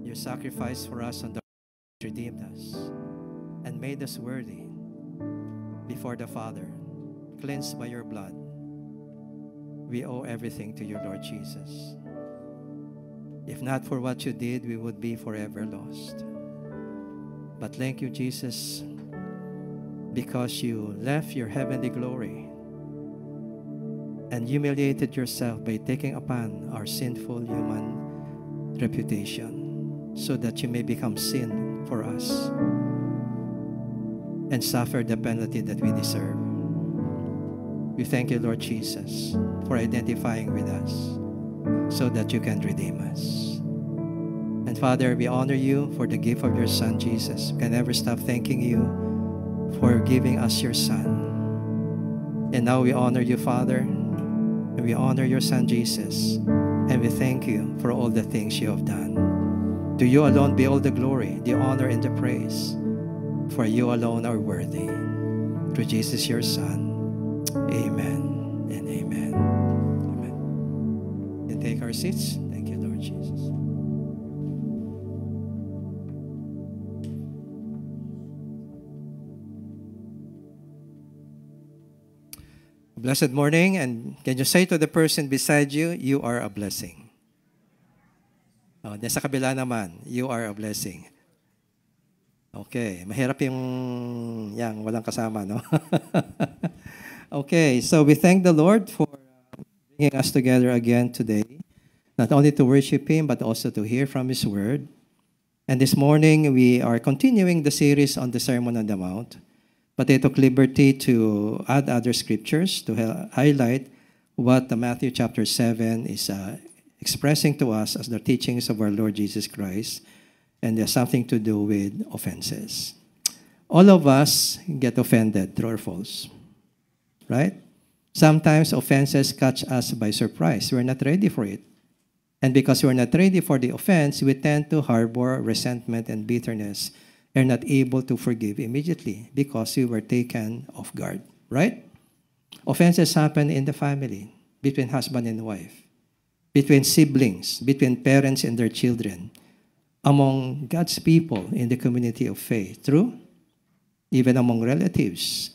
Your sacrifice for us on the cross redeemed us and made us worthy before the Father, cleansed by your blood. We owe everything to you, Lord Jesus. If not for what you did, we would be forever lost. But thank you, Jesus, because you left your heavenly glory and humiliated yourself by taking upon our sinful human reputation so that you may become sin for us and suffer the penalty that we deserve. We thank you, Lord Jesus, for identifying with us so that you can redeem us. And Father, we honor you for the gift of your Son, Jesus. We can never stop thanking you for giving us your Son. And now we honor you, Father, and we honor your Son, Jesus, and we thank you for all the things you have done. To you alone be all the glory, the honor, and the praise, for you alone are worthy. Through Jesus, your Son. Amen and amen. Amen. And take our seats. Thank you, Lord Jesus. Blessed morning, and can you say to the person beside you, you are a blessing. Oh, then sa kabila naman, you are a blessing. Okay, mahirap yung walang kasama, no? Okay, so we thank the Lord for bringing us together again today, not only to worship Him, but also to hear from His Word. And this morning, we are continuing the series on the Sermon on the Mount, but I took liberty to add other scriptures to highlight what the Matthew chapter 7 is expressing to us as the teachings of our Lord Jesus Christ, and there's something to do with offenses. All of us get offended, true or false, right? Sometimes offenses catch us by surprise. We're not ready for it. And because we're not ready for the offense, we tend to harbor resentment and bitterness and not able to forgive immediately because we were taken off guard, right? Offenses happen in the family, between husband and wife, between siblings, between parents and their children, among God's people in the community of faith, true? Even among relatives.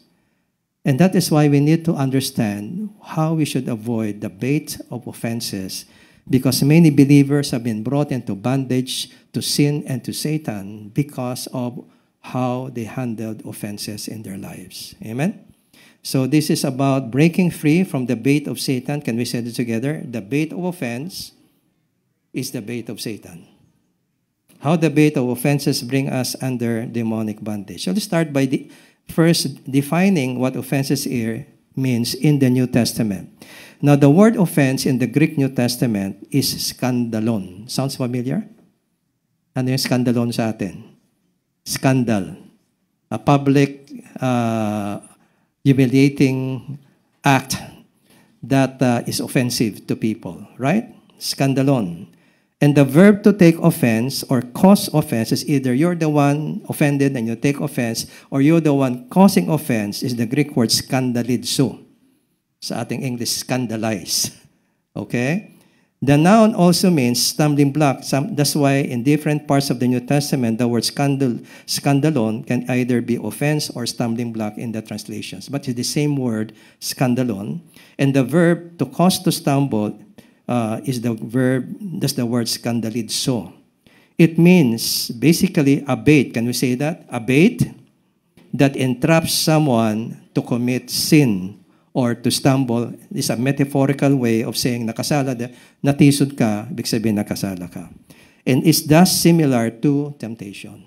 And that is why we need to understand how we should avoid the bait of offenses, because many believers have been brought into bondage to sin and to Satan because of how they handled offenses in their lives. Amen? So this is about breaking free from the bait of Satan. Can we say it together? The bait of offense is the bait of Satan. How the bait of offenses bring us under demonic bondage. So let's start by first defining what offenses here means in the New Testament. Now, the word offense in the Greek New Testament is skandalon. Sounds familiar? Ano yung skandalon sa atin? Scandal. A public, humiliating act that is offensive to people, right? Skandalon. And the verb to take offense or cause offense is either you're the one offended and you take offense, or you're the one causing offense is the Greek word skandalizo. Sa ating English, scandalize. Okay? The noun also means stumbling block. That's why in different parts of the New Testament, the word skandalon can either be offense or stumbling block in the translations. But it's the same word, skandalon. And the verb to cause to stumble is the verb, that's the word skandalizo. It means basically a bait. Can we say that? A bait that entraps someone to commit sin or to stumble. Is a metaphorical way of saying nakasala, natisod ka, ibig sabihin nakasala ka. And it's thus similar to temptation.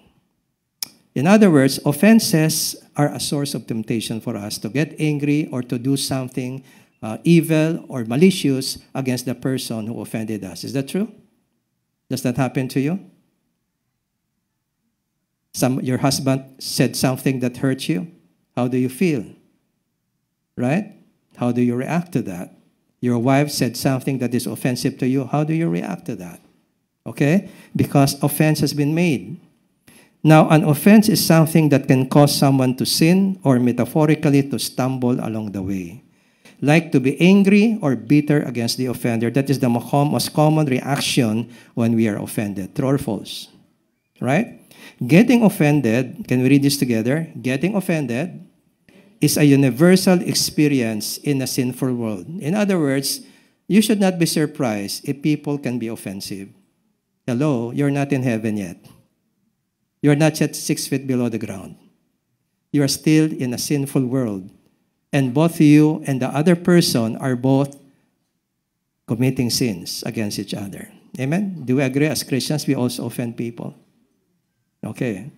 In other words, offenses are a source of temptation for us to get angry or to do something evil or malicious against the person who offended us. Is that true? Does that happen to you? Your husband said something that hurt you. How do you feel? Right? How do you react to that? Your wife said something that is offensive to you. How do you react to that? Okay? Because offense has been made. Now, an offense is something that can cause someone to sin or metaphorically to stumble along the way. Like to be angry or bitter against the offender. That is the most common reaction when we are offended. True or false? right? Getting offended, can we read this together? Getting offended is a universal experience in a sinful world. In other words, you should not be surprised if people can be offensive. Hello, you're not in heaven yet. You're not yet 6 feet below the ground. You are still in a sinful world. And both you and the other person are both committing sins against each other. Amen? Do we agree as Christians we also offend people? Okay.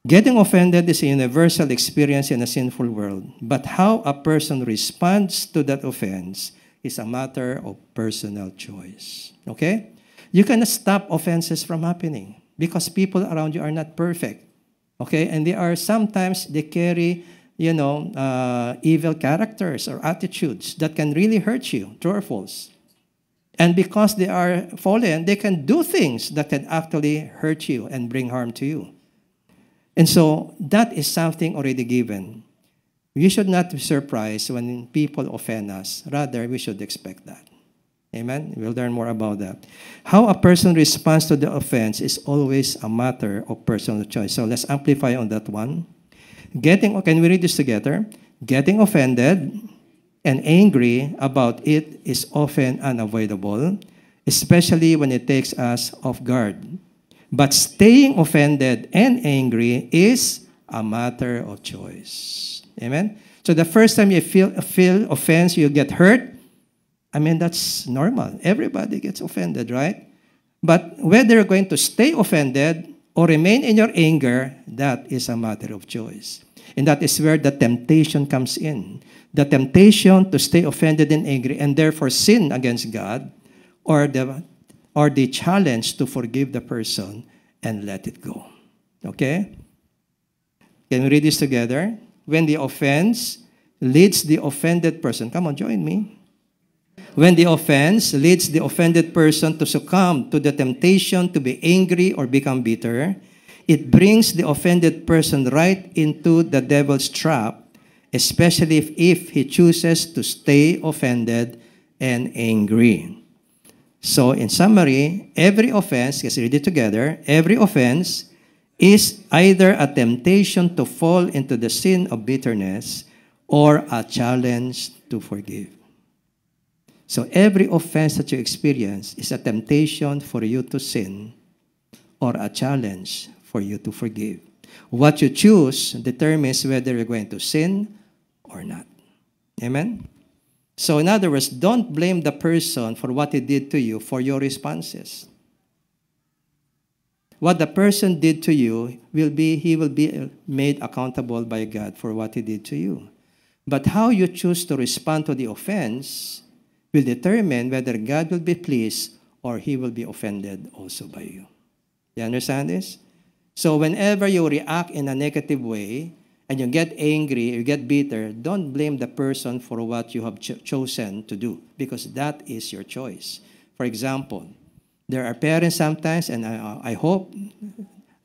Getting offended is a universal experience in a sinful world, but how a person responds to that offense is a matter of personal choice. Okay? You cannot stop offenses from happening because people around you are not perfect. Okay? And they are sometimes, they carry, evil characters or attitudes that can really hurt you, true or false. And because they are fallen, they can do things that can actually hurt you and bring harm to you. And so that is something already given. We should not be surprised when people offend us. Rather, we should expect that. Amen? We'll learn more about that. How a person responds to the offense is always a matter of personal choice. So let's amplify on that one. Can we read this together? Getting offended and angry about it is often unavoidable, especially when it takes us off guard. But staying offended and angry is a matter of choice. Amen? So the first time you feel offense, you get hurt, that's normal. Everybody gets offended, right? But whether you're going to stay offended or remain in your anger, that is a matter of choice. And that is where the temptation comes in. The temptation to stay offended and angry and therefore sin against God, or the challenge to forgive the person and let it go. Okay? Can we read this together? When the offense leads the offended person, come on, join me. When the offense leads the offended person to succumb to the temptation to be angry or become bitter, it brings the offended person right into the devil's trap, especially if he chooses to stay offended and angry. So, in summary, every offense, let's read it together, every offense is either a temptation to fall into the sin of bitterness or a challenge to forgive. So, every offense that you experience is a temptation for you to sin or a challenge for you to forgive. What you choose determines whether you're going to sin or not. Amen? So in other words, don't blame the person for what he did to you for your responses. What the person did to you he will be made accountable by God for what he did to you. But how you choose to respond to the offense will determine whether God will be pleased or he will be offended also by you. You understand this? So whenever you react in a negative way, and you get angry, you get bitter, don't blame the person for what you have chosen to do, because that is your choice. For example, there are parents sometimes, and I hope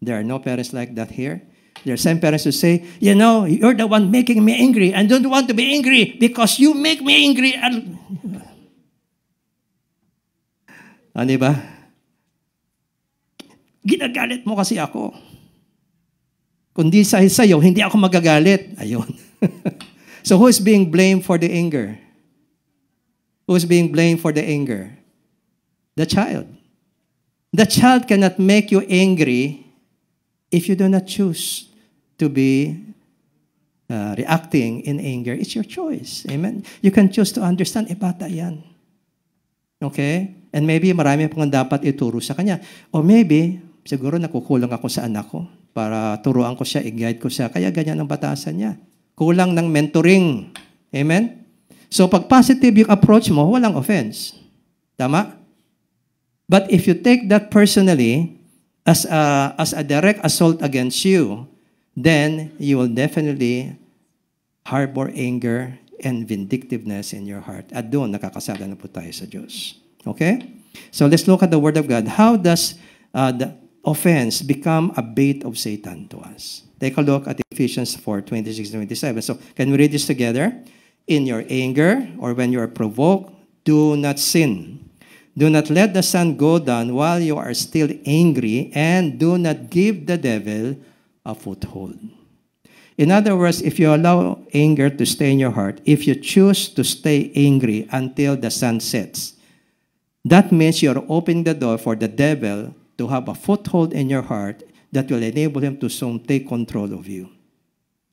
there are no parents like that here. There are some parents who say, you're the one making me angry. I don't want to be angry because you make me angry. Ano ba? Ginagalit mo kasi ako. Kundi sa'yo, hindi ako magagalit. Ayun. So who is being blamed for the anger? Who is being blamed for the anger? The child. The child cannot make you angry if you do not choose to be reacting in anger. It's your choice. Amen? You can choose to understand, bata yan. Okay? And maybe marami pang dapat ituro sa kanya. Or maybe, siguro nakukulang ako sa anak ko para turuan ko siya, i-guide ko siya. Kaya ganyan ang batasan niya. Kulang ng mentoring. Amen? So pag positive yung approach mo, walang offense. Tama? But if you take that personally as a direct assault against you, then you will definitely harbor anger and vindictiveness in your heart. At doon, nakakasala na po tayo sa Diyos. Okay? So let's look at the Word of God. How does the offense become a bait of Satan to us? Take a look at Ephesians 4:26-27. So can we read this together? In your anger, or when you are provoked, do not sin. Do not let the sun go down while you are still angry, and do not give the devil a foothold. In other words, if you allow anger to stay in your heart, if you choose to stay angry until the sun sets, that means you're opening the door for the devil to have a foothold in your heart that will enable him to soon take control of you.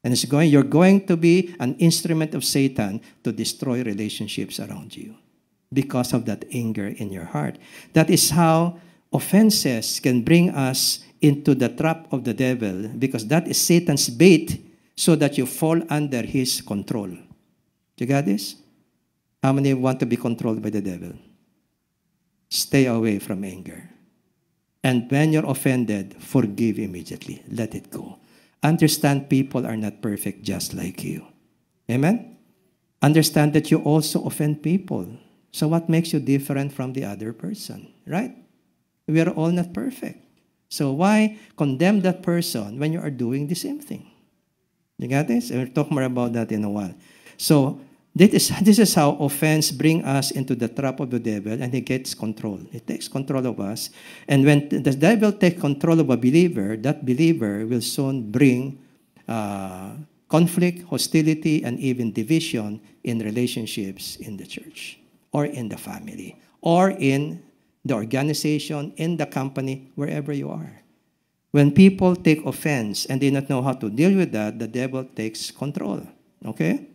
And you're going to be an instrument of Satan to destroy relationships around you because of that anger in your heart. That is how offenses can bring us into the trap of the devil, because that is Satan's bait so that you fall under his control. You got this? How many want to be controlled by the devil? Stay away from anger. And when you're offended, forgive immediately. Let it go. Understand people are not perfect just like you. Amen? Understand that you also offend people. So what makes you different from the other person? Right? We are all not perfect. So why condemn that person when you are doing the same thing? You got this? We'll talk more about that in a while. So this is how offense brings us into the trap of the devil, and he gets control. He takes control of us. And when the devil takes control of a believer, that believer will soon bring conflict, hostility, and even division in relationships in the church or in the family or in the organization, in the company, wherever you are. When people take offense and they not know how to deal with that, the devil takes control. Okay?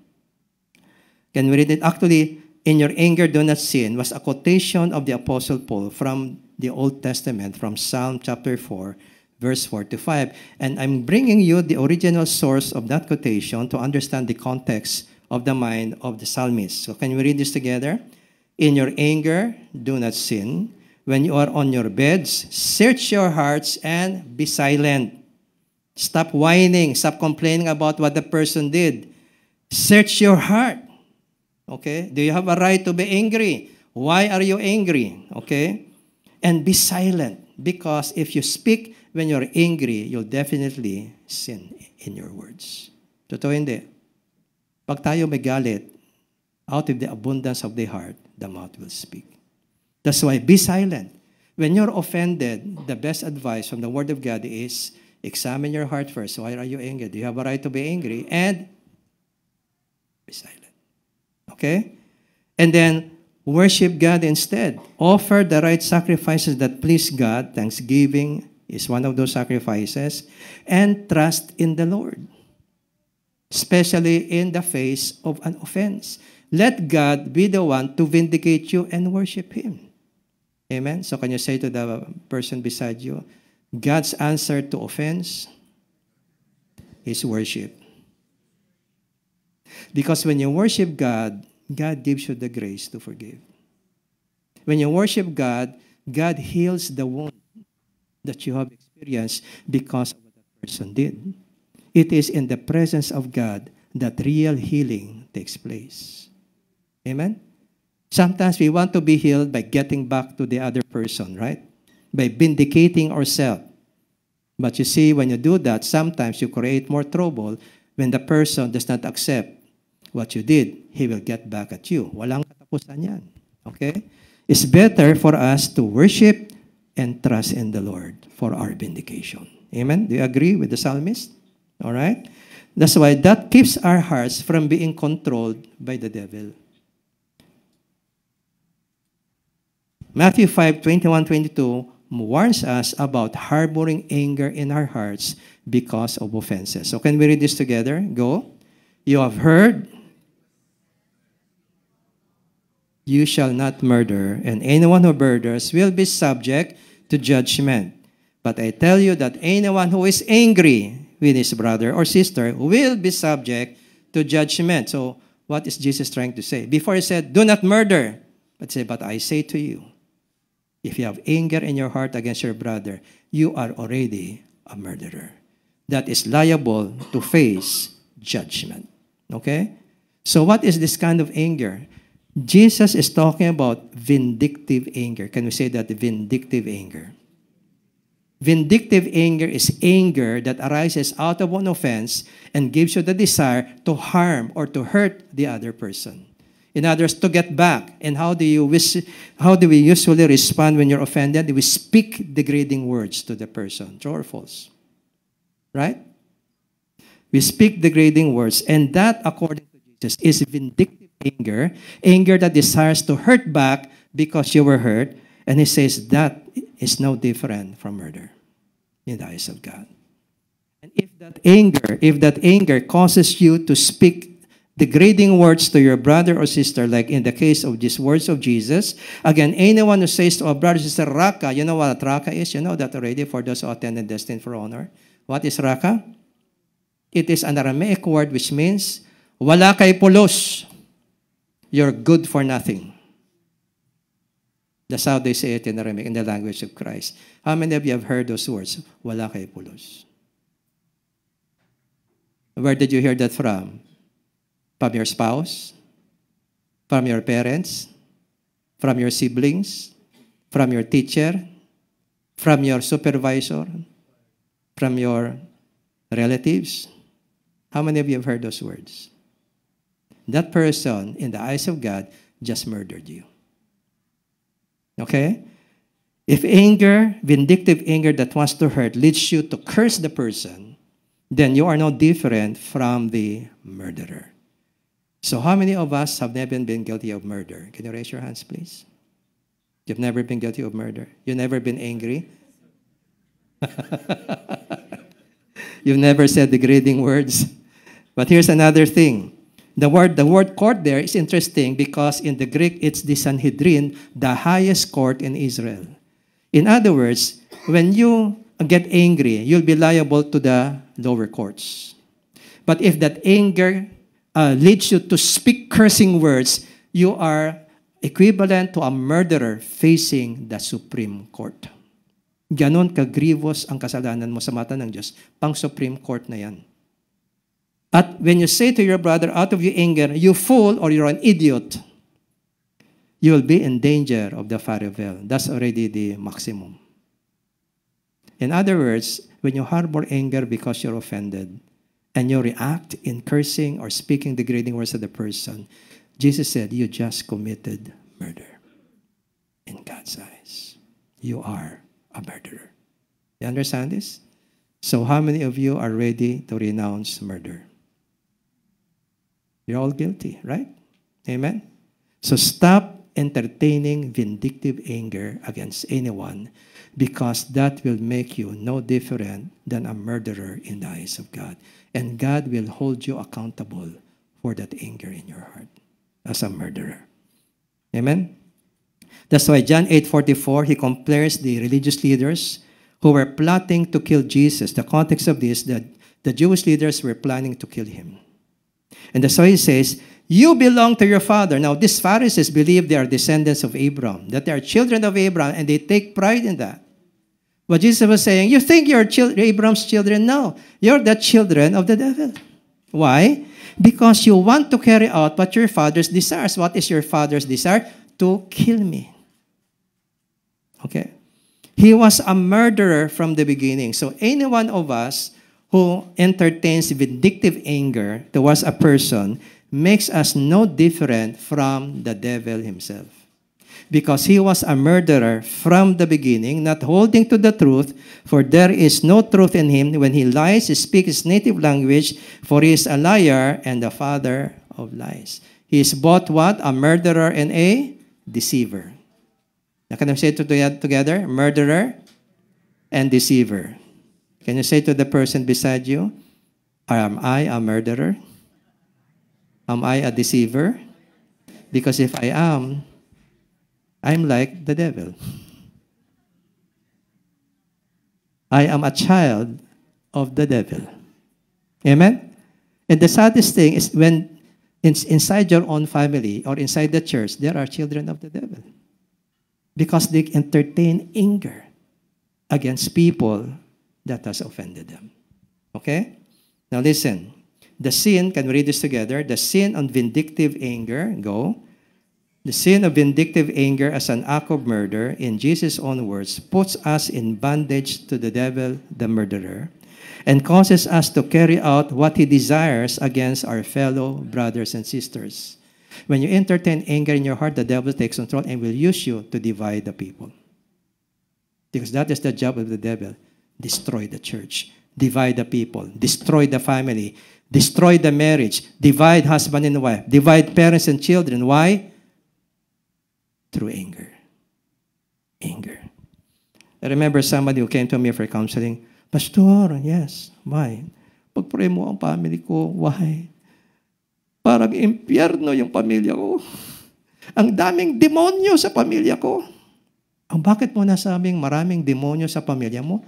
Can we read it? Actually, in your anger, do not sin was a quotation of the Apostle Paul from the Old Testament, from Psalm chapter 4, verse 4 to 5. And I'm bringing you the original source of that quotation to understand the context of the mind of the psalmist. So can we read this together? In your anger, do not sin. When you are on your beds, search your hearts and be silent. Stop whining. Stop complaining about what the person did. Search your heart. Okay? Do you have a right to be angry? Why are you angry? Okay? And be silent. Because if you speak when you're angry, you'll definitely sin in your words. Totoo hindi. Pag tayo may galit, out of the abundance of the heart, the mouth will speak. That's why be silent. When you're offended, the best advice from the Word of God is examine your heart first. Why are you angry? Do you have a right to be angry? And be silent. Okay? And then worship God instead. Offer the right sacrifices that please God. Thanksgiving is one of those sacrifices. And trust in the Lord, especially in the face of an offense. Let God be the one to vindicate you and worship Him. Amen? So can you say to the person beside you, God's answer to offense is worship. Because when you worship God, God gives you the grace to forgive. When you worship God, God heals the wound that you have experienced because of what that person did. It is in the presence of God that real healing takes place. Amen? Sometimes we want to be healed by getting back to the other person, right? By vindicating ourselves. But you see, when you do that, sometimes you create more trouble when the person does not accept what you did. He will get back at you. Walang katapusan yan. Okay? It's better for us to worship and trust in the Lord for our vindication. Amen? Do you agree with the psalmist? All right? That's why that keeps our hearts from being controlled by the devil. Matthew 5:21-22 warns us about harboring anger in our hearts because of offenses. So can we read this together? Go. You have heard, you shall not murder, and anyone who murders will be subject to judgment. But I tell you that anyone who is angry with his brother or sister will be subject to judgment. So what is Jesus trying to say? Before he said, do not murder. But I say to you, if you have anger in your heart against your brother, you are already a murderer. That is liable to face judgment. Okay? So what is this kind of anger? Jesus is talking about vindictive anger. Can we say that? Vindictive anger. Vindictive anger is anger that arises out of an offense and gives you the desire to harm or to hurt the other person. In others, to get back. And how do we usually respond when you're offended? We speak degrading words to the person. True or false? Right? We speak degrading words. And that, according to Jesus, is vindictive anger. Anger that desires to hurt back because you were hurt. And he says that is no different from murder in the eyes of God. And if that anger causes you to speak degrading words to your brother or sister, like in the case of these words of Jesus, again, anyone who says to a brother or sister, Raka, you know what Raka is? You know that already for those who attend and destined for honor. What is Raka? It is an Aramaic word which means, wala kay pulos. You're good for nothing. That's how they say it in Aramaic, in the language of Christ. How many of you have heard those words? Wala kay pulos. Where did you hear that from? From your spouse? From your parents? From your siblings? From your teacher? From your supervisor? From your relatives? How many of you have heard those words? That person, in the eyes of God, just murdered you. Okay? If anger, vindictive anger that wants to hurt, leads you to curse the person, then you are no different from the murderer. So how many of us have never been guilty of murder? Can you raise your hands, please? You've never been guilty of murder? You've never been angry? You've never said degrading words? But here's another thing. The word court there is interesting because in the Greek, it's the Sanhedrin, the highest court in Israel. In other words, when you get angry, you'll be liable to the lower courts. But if that anger leads you to speak cursing words, you are equivalent to a murderer facing the Supreme Court. Ganon ka-grievous ang kasalanan mo sa mata ng Diyos. Pang Supreme Court na yan. At when you say to your brother out of your anger, you fool or you're an idiot, you will be in danger of the fire of hell. That's already the maximum. In other words, when you harbor anger because you're offended and you react in cursing or speaking degrading words to the person, Jesus said, you just committed murder in God's eyes. You are a murderer. You understand this? So how many of you are ready to renounce murder? You're all guilty, right? Amen? So stop entertaining vindictive anger against anyone because that will make you no different than a murderer in the eyes of God. And God will hold you accountable for that anger in your heart as a murderer. Amen? That's why John 8:44, he compares the religious leaders who were plotting to kill Jesus. The context of this, that the Jewish leaders were planning to kill him. And that's why he says, you belong to your father. Now, these Pharisees believe they are descendants of Abraham, that they are children of Abraham, and they take pride in that. But Jesus was saying, you think you're Abraham's children? No, you're the children of the devil. Why? Because you want to carry out what your father's desires. What is your father's desire? To kill me. Okay? He was a murderer from the beginning. So any one of us who entertains vindictive anger towards a person makes us no different from the devil himself. Because he was a murderer from the beginning, not holding to the truth, for there is no truth in him. When he lies, he speaks his native language, for he is a liar and the father of lies. He is both what? A murderer and a deceiver. Now, can I say it together? Murderer and deceiver. Can you say to the person beside you, am I a murderer? Am I a deceiver? Because if I am, I'm like the devil. I am a child of the devil. Amen? And the saddest thing is when inside your own family or inside the church, there are children of the devil. Because they entertain anger against people that has offended them. Okay? Now listen. The sin, can we read this together? The sin on vindictive anger, go. The sin of vindictive anger as an act of murder, in Jesus' own words, puts us in bondage to the devil, the murderer, and causes us to carry out what he desires against our fellow brothers and sisters. When you entertain anger in your heart, the devil takes control and will use you to divide the people. Because that is the job of the devil. Destroy the church. Divide the people. Destroy the family. Destroy the marriage. Divide husband and wife. Divide parents and children. Why? Through anger. Anger. I remember somebody who came to me for counseling. Pastor, yes. Why? Pag-pray mo ang family ko. Why? Parang impyerno yung pamilya ko. Ang daming demonyo sa pamilya ko. Ang bakit mo nasabing maraming demonyo sa pamilya mo?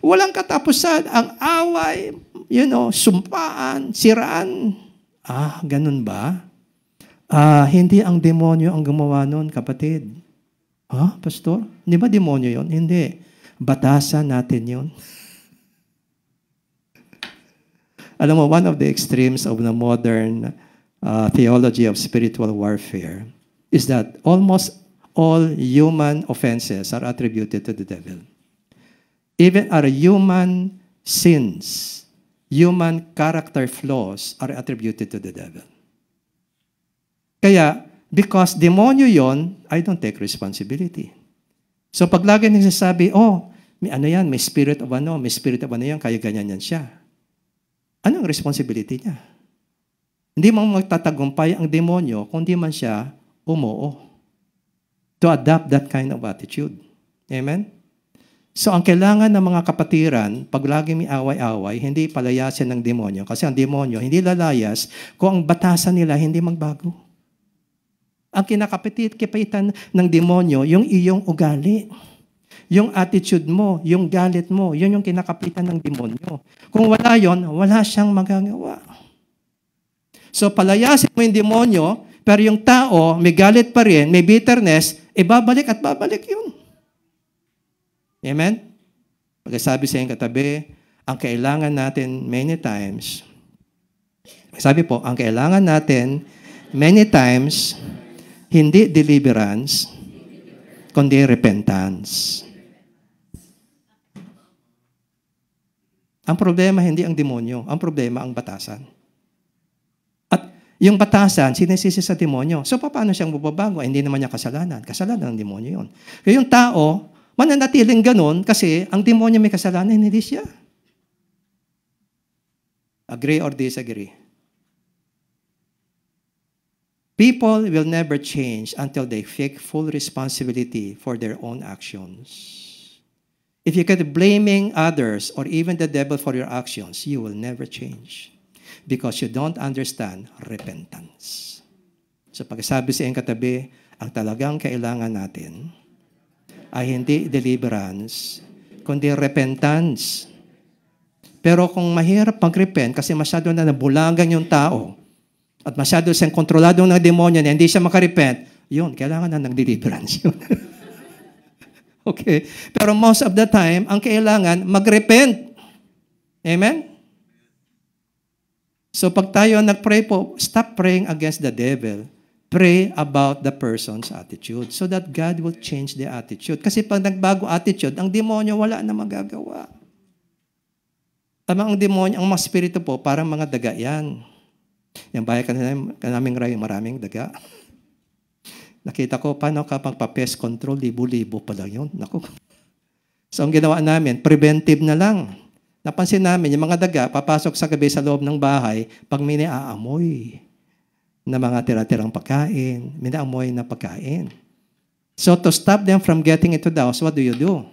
Walang katapusan. Ang away, sumpaan, siraan. Ganun ba? Hindi ang demonyo ang gumawa nun, kapatid. Pastor? Hindi ba demonyo yon? Hindi. Batasan natin yon. Alam mo, one of the extremes of the modern theology of spiritual warfare is that almost all human offenses are attributed to the devil. Even our human sins, human character flaws are attributed to the devil. Kaya, because demonyo yon, I don't take responsibility. So pag lagi nagsasabi, may spirit of yan, kaya ganyan yan siya. Anong responsibility niya? Hindi mo magtatagumpay ang demonyo kung di man siya umuo. To adopt that kind of attitude. Amen? So ang kailangan ng mga kapatiran, pag lagi may away-away, hindi palayasin ng demonyo. Kasi ang demonyo hindi lalayas kung ang batasan nila hindi magbago. Ang kinakapitan ng demonyo, yung iyong ugali. Yung attitude mo, yung galit mo, yun yung kinakapitan ng demonyo. Kung wala yon, wala siyang magagawa. So palayasin mo yung demonyo, pero yung tao, may galit pa rin, may bitterness, babalik at babalik yun. Amen? Pagkasabi sa iyong katabi, ang kailangan natin many times, ang kailangan natin many times, hindi deliverance, kundi repentance. Ang problema hindi ang demonyo, ang problema ang batasan. At yung batasan, sinisisi sa demonyo. So paano siyang bubabago? Hindi naman niya kasalanan. Kasalanan ng demonyo yun. Kaya yung tao, mananatiling ganun kasi ang demonyo may kasalanan, hindi siya. Agree or disagree? People will never change until they take full responsibility for their own actions. If you keep blaming others or even the devil for your actions, you will never change because you don't understand repentance. So pagsabi sa iyong katabi, ang talagang kailangan natin ay hindi deliverance, kundi repentance. Pero kung mahirap mag-repent kasi masyado na nabulagan yung tao at masyado siyang kontrolado ng demonyo na hindi siya makarepent, yun, kailangan na ng deliverance yun. Okay? Pero most of the time, ang kailangan, mag-repent. Amen? So pag tayo nag-pray po, stop praying against the devil. Pray about the person's attitude so that God will change the attitude. Kasi pag nagbago attitude, ang demonyo wala na magagawa. Tama ang demonyo, ang mga spirito po, parang mga daga yan. Yung bahay kanaming ray, maraming daga. Nakita ko, paano ka pang-pest control, libo-libo pa lang yun. Naku. So, ang ginawa namin, preventive na lang. Napansin namin, yung mga daga, papasok sa gabi sa loob ng bahay, pag may naaamoy na mga tira-tirang pagkain, may naamoy na pagkain. So, to stop them from getting into the house, what do?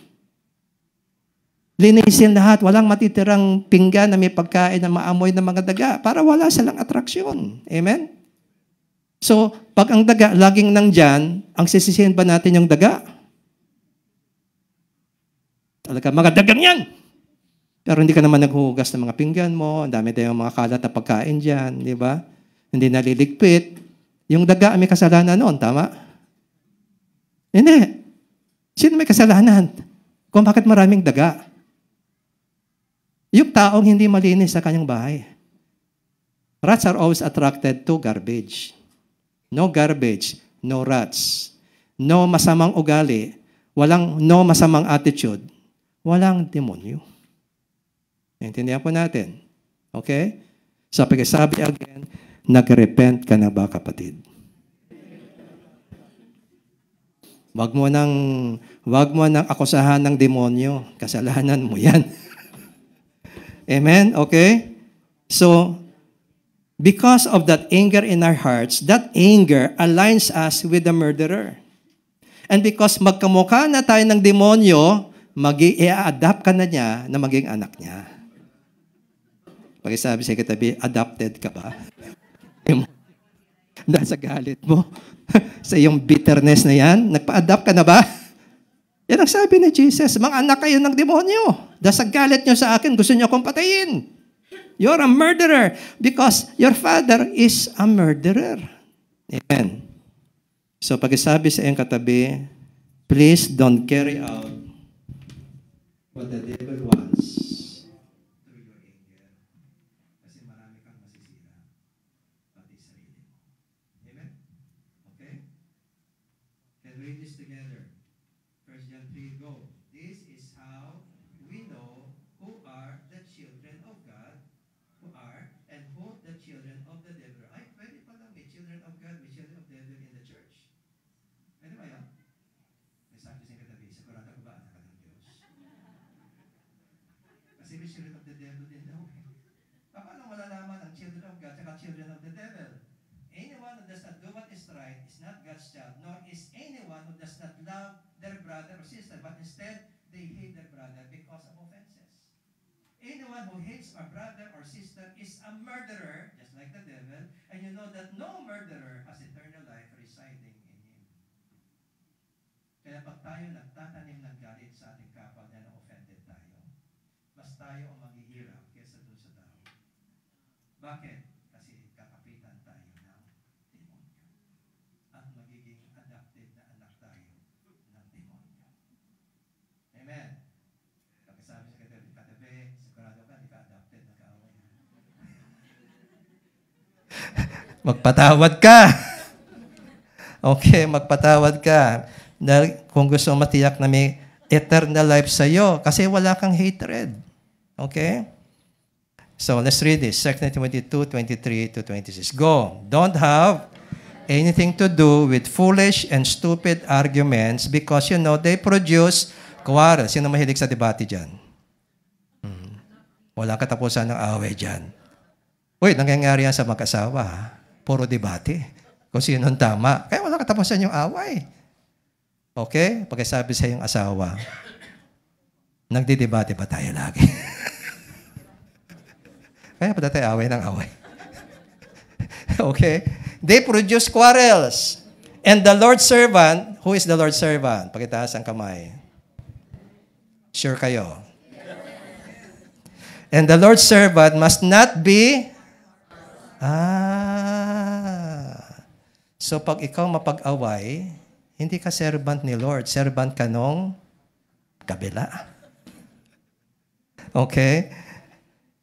Linisin lahat, walang matitirang pinggan na may pagkain na maamoy ng mga daga para wala silang atraksyon. Amen? So, pag ang daga laging nandyan, ang sisisihin ba natin yung daga? Talaga, mga dagang yan! Pero hindi ka naman naghuhugas ng mga pinggan mo, ang dami tayong mga kalat na pagkain dyan, di ba? Hindi naliligpit. Yung daga may kasalanan noon, tama? Hindi. Sino may kasalanan? Kung bakit maraming daga? Yung taong hindi malinis sa kanyang bahay. Rats are always attracted to garbage. No garbage, no rats. No masamang ugali, no masamang attitude, walang demonyo. Intindihan po natin. Okay? So pagkasabi again, nag-repent ka na ba, kapatid? Wag mo nang akusahan ng demonyo. Kasalanan mo yan. Amen? Okay? So, because of that anger in our hearts, that anger aligns us with the murderer. And because magkamukha na tayo ng demonyo, i-adapt ka na niya na maging anak niya. Pag-sabi sa katabi, adopted ka ba? Dahil sa galit mo, sa iyong bitterness na yan, nagpa-adapt ka na ba? Yan ang sabi ni Jesus, mga anak kayo ng demonyo. Dahil sa galit nyo sa akin, gusto nyo akong patayin. You're a murderer because your father is a murderer. Amen. So pag-sabi sa iyong katabi, please don't carry out what the devil wants through your anger. Kasi marami kang masisira, pati sarili mo. Amen? Okay? Let's read this together. 1 John 3, go. This is how we know who are the children of God, who are, and who the children of the devil. Ay, pwede pa lang may children of God, may children of the devil in the church. Pwede ba yan? May sabi sa katabi, sigurado ko ba anak ka ng Diyos? Kasi may children of the devil din daw. Paano malalaman ang children of God at children of the devil? Anyone who does not do what is right is not God's child, nor is anyone who does not love their brother or sister, but instead they hate their brother because of offenses. Anyone who hates a brother or sister is a murderer, just like the devil, and you know that no murderer has eternal life residing in him. Kaya pag tayo nagtatanim ng galit sa ating kapwa na offended tayo, mas tayo ang maghihirap kaysa dun sa tao. Bakit? Kasi kakapitan tayo ng demonyo. At magiging adopted na anak tayo ng demonyo. Amen. Sabi sa katabi, sigurado ka, hindi ka adopted, nag-aaway. Magpatawad ka. Okay, magpatawad ka. Dahil kung gusto mo matiyak na may eternal life sa iyo, kasi wala kang hatred. Okay? So, let's read this. 2 Timothy 2:23-26. Go. Don't have anything to do with foolish and stupid arguments because you know they produce quarrels. Sino mahilig sa debate dyan? Walang katapusan ng away dyan. Uy, nangyayari yan sa mag-asawa. Puro debate. Kung sino ang tama. Kaya walang katapusan yung away. Okay? Pagkasabi sa iyong asawa, nagdidebate ba tayo lagi? Kaya pa tayo away ng away. Okay? They produce quarrels. And the Lord's servant, who is the Lord's servant? Pakitaas ang kamay. Sure kayo? And the Lord's servant must not be... So pag ikaw mapag-away, hindi ka servant ni Lord. Servant ka nung kabila. Okay?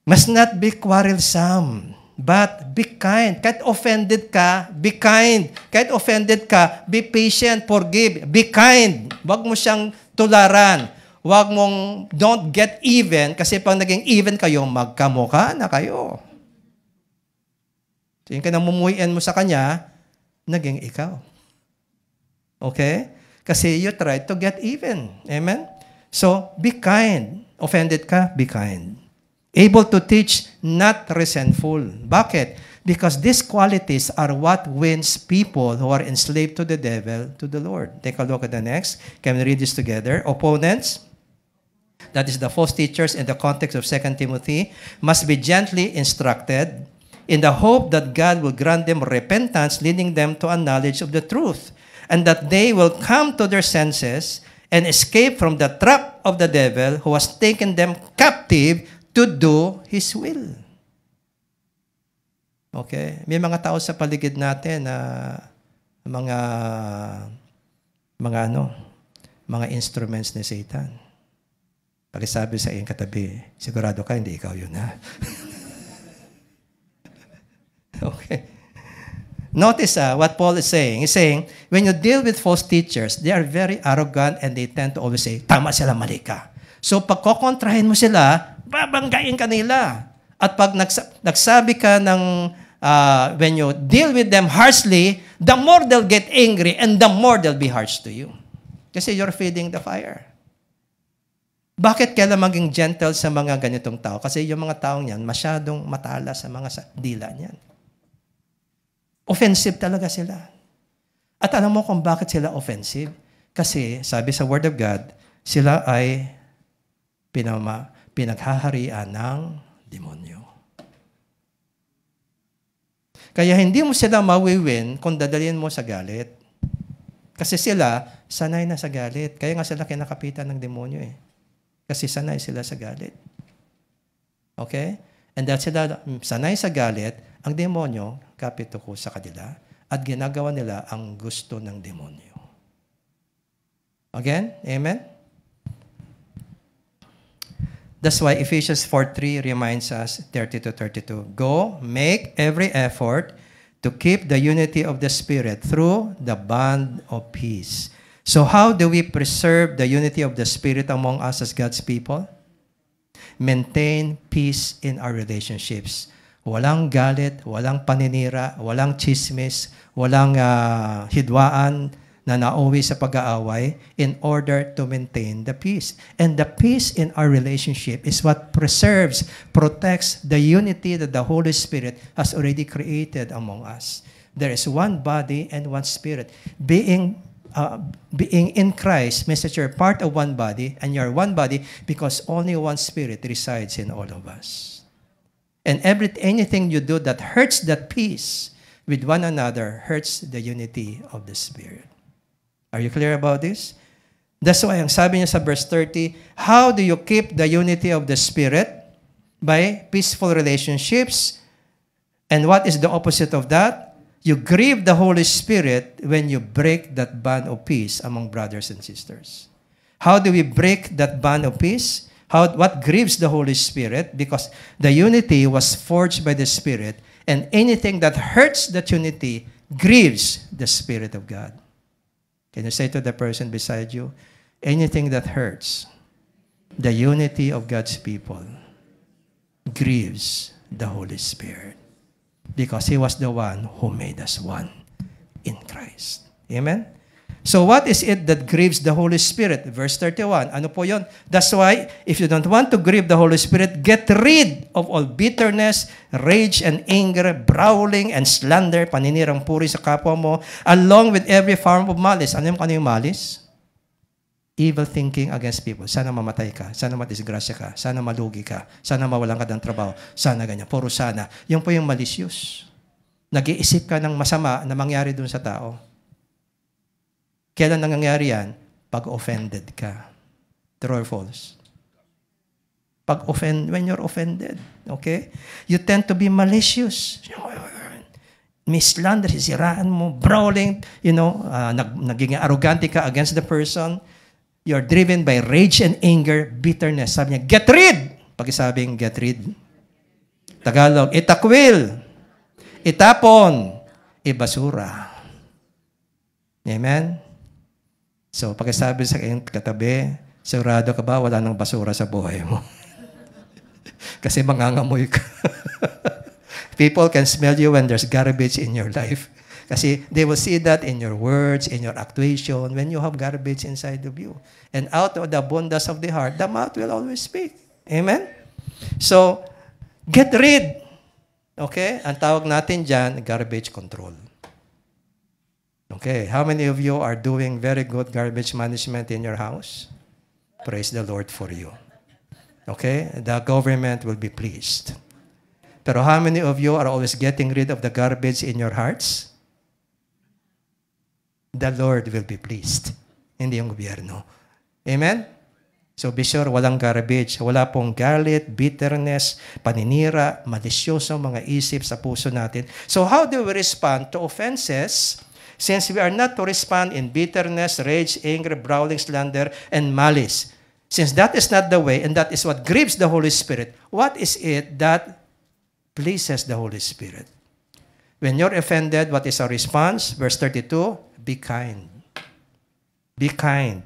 Must not be quarrelsome, but be kind. Kahit offended ka, be kind. Kahit offended ka, be patient, forgive. Be kind. Huwag mo siyang tularan. Huwag mong don't get even kasi pag naging even kayo, magkamukha na kayo. So yung kinamumuhian mo sa kanya, naging ikaw. Okay? Kasi you try to get even. Amen? So, be kind. Offended ka, be kind. Able to teach, not resentful. Bakit? Because these qualities are what wins people who are enslaved to the devil to the Lord. Take a look at the next. Can we read this together? Opponents, that is the false teachers in the context of 2 Timothy, must be gently instructed in the hope that God will grant them repentance, leading them to a knowledge of the truth, and that they will come to their senses and escape from the trap of the devil who has taken them captive to do His will. Okay? May mga tao sa paligid natin na mga instruments ni Satan. Pag-sabi sa iyong katabi, sigurado ka, hindi ikaw yun, ha? Okay. Notice what Paul is saying. He's saying, when you deal with false teachers, they are very arrogant and they tend to always say, tama sila, mali ka. So pag kukontrahin mo sila, babanggain ka nila. At pag nagsabi ka ng, when you deal with them harshly, the more they'll get angry and the more they'll be harsh to you. Kasi you're feeding the fire. Bakit kailan maging gentle sa mga ganitong tao? Kasi yung mga taong yan, masyadong matala sa mga dila niyan. Offensive talaga sila. At alam mo kung bakit sila offensive? Kasi, sabi sa Word of God, sila ay pinaghaharian ng demonyo. Kaya hindi mo sila mawiwin kung dadalhin mo sa galit. Kasi sila, sanay na sa galit. Kaya nga sila kinakapitan ng demonyo eh. Kasi sanay sila sa galit. Okay? And dahil sila sanay sa galit, ang demonyo, kapito ko sa kanila, at ginagawa nila ang gusto ng demonyo. Again? Amen? That's why Ephesians 4:3 reminds us, 30-32, Go, make every effort to keep the unity of the Spirit through the bond of peace. So how do we preserve the unity of the Spirit among us as God's people? Maintain peace in our relationships. Walang galit, walang paninira, walang chismis, walang hidwaan na nauwi sa pag-aaway in order to maintain the peace. And the peace in our relationship is what preserves, protects the unity that the Holy Spirit has already created among us. There is one body and one spirit. Being in Christ means that you're part of one body, and you're one body because only one spirit resides in all of us. And anything you do that hurts that peace with one another hurts the unity of the Spirit. Are you clear about this? That's why ang sabi niya sa verse 30, how do you keep the unity of the Spirit? By peaceful relationships. And what is the opposite of that? You grieve the Holy Spirit when you break that bond of peace among brothers and sisters. How do we break that bond of peace? What grieves the Holy Spirit? Because the unity was forged by the Spirit, and anything that hurts that unity grieves the Spirit of God. Can you say to the person beside you, anything that hurts the unity of God's people grieves the Holy Spirit, because He was the one who made us one in Christ. Amen? So what is it that grieves the Holy Spirit? Verse 31. Ano po yun? That's why, if you don't want to grieve the Holy Spirit, get rid of all bitterness, rage and anger, brawling and slander, paninirang puri sa kapwa mo, along with every form of malice. Ano yung malice? Evil thinking against people. Sana mamatay ka. Sana madisgrasya ka. Sana malugi ka. Sana mawalan ka ng trabaho. Sana ganyan. Puro sana. Yung po yung malicious. Nag-iisip ka ng masama na mangyari dun sa tao. Kailan nangyayari yan? Pag offended ka. True or false? When you're offended. Okay? You tend to be malicious. May slander, sisiraan mo, brawling, naging arrogante ka against the person. You're driven by rage and anger, bitterness. Sabi niya, get rid! Pag sabing get rid. Tagalog, itakwil, itapon, ibasura. Amen? So, pag sabi sa katabi, sigurado ka ba wala nang basura sa buhay mo? Kasi mangangamoy ka. People can smell you when there's garbage in your life. Kasi they will see that in your words, in your actuation, when you have garbage inside of you. And out of the abundance of the heart, the mouth will always speak. Amen? So, get rid. Okay? Ang tawag natin dyan, garbage control. Okay, how many of you are doing very good garbage management in your house? Praise the Lord for you. Okay, the government will be pleased. Pero how many of you are always getting rid of the garbage in your hearts? The Lord will be pleased. Hindi yung gobyerno. Amen? So be sure, walang garbage. Wala pong galit, bitterness, paninira, malisyoso mga isip sa puso natin. So how do we respond to offenses? Since we are not to respond in bitterness, rage, anger, brawling, slander, and malice. Since that is not the way, and that is what grieves the Holy Spirit, what is it that pleases the Holy Spirit? When you're offended, what is our response? Verse 32, be kind. Be kind.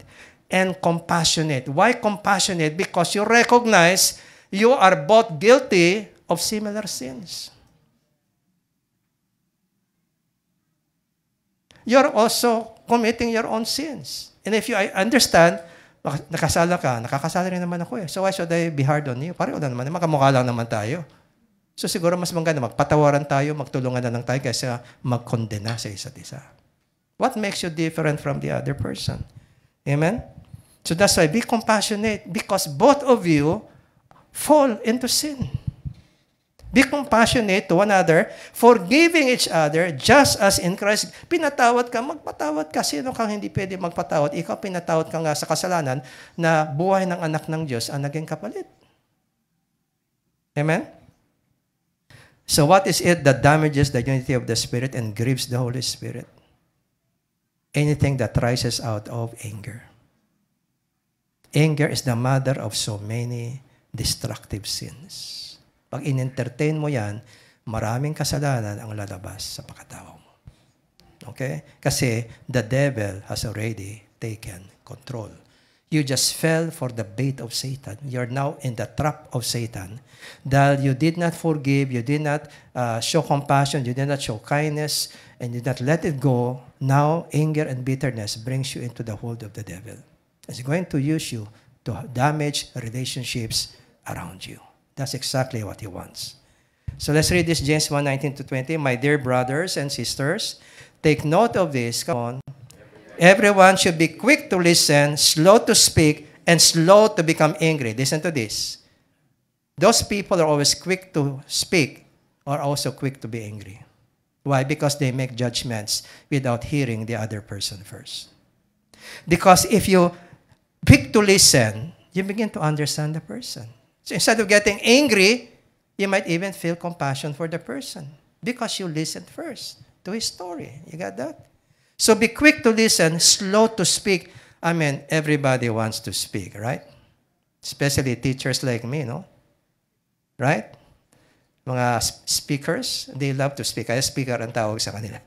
And compassionate. Why compassionate? Because you recognize you are both guilty of similar sins. You're also committing your own sins. And if you understand, nakasala ka, nakakasala rin naman ako eh. So why should I be hard on you? Pareho na naman, makamukha lang naman tayo. So siguro mas maganda, magpatawaran tayo, magtulungan na lang tayo kaysa magkondena sa isa't isa. What makes you different from the other person? Amen? So that's why, be compassionate because both of you fall into sin. Be compassionate to one another, forgiving each other, just as in Christ. Pinatawad ka, magpatawad ka. Sino kang hindi pwede magpatawad? Ikaw pinatawad ka nga sa kasalanan na buhay ng anak ng Diyos ang naging kapalit. Amen? So what is it that damages the unity of the Spirit and grieves the Holy Spirit? Anything that rises out of anger. Anger is the mother of so many destructive sins. Pag in-entertain mo yan, maraming kasalanan ang lalabas sa pagkatao mo. Okay? Kasi the devil has already taken control. You just fell for the bait of Satan. You're now in the trap of Satan. Dahil you did not forgive, you did not show compassion, you did not show kindness, and you did not let it go, now anger and bitterness brings you into the hold of the devil. It's going to use you to damage relationships around you. That's exactly what he wants. So let's read this, James 1:19-20. My dear brothers and sisters, take note of this. Come on. Everyone should be quick to listen, slow to speak, and slow to become angry. Listen to this. Those people are always quick to speak are also quick to be angry. Why? Because they make judgments without hearing the other person first. Because if you quick to listen, you begin to understand the person. So instead of getting angry, you might even feel compassion for the person because you listened first to his story. You got that? So be quick to listen, slow to speak. I mean, everybody wants to speak, right? Especially teachers like me, no? Right? Mga speakers, they love to speak. Kaya speaker ang tawag sa kanila.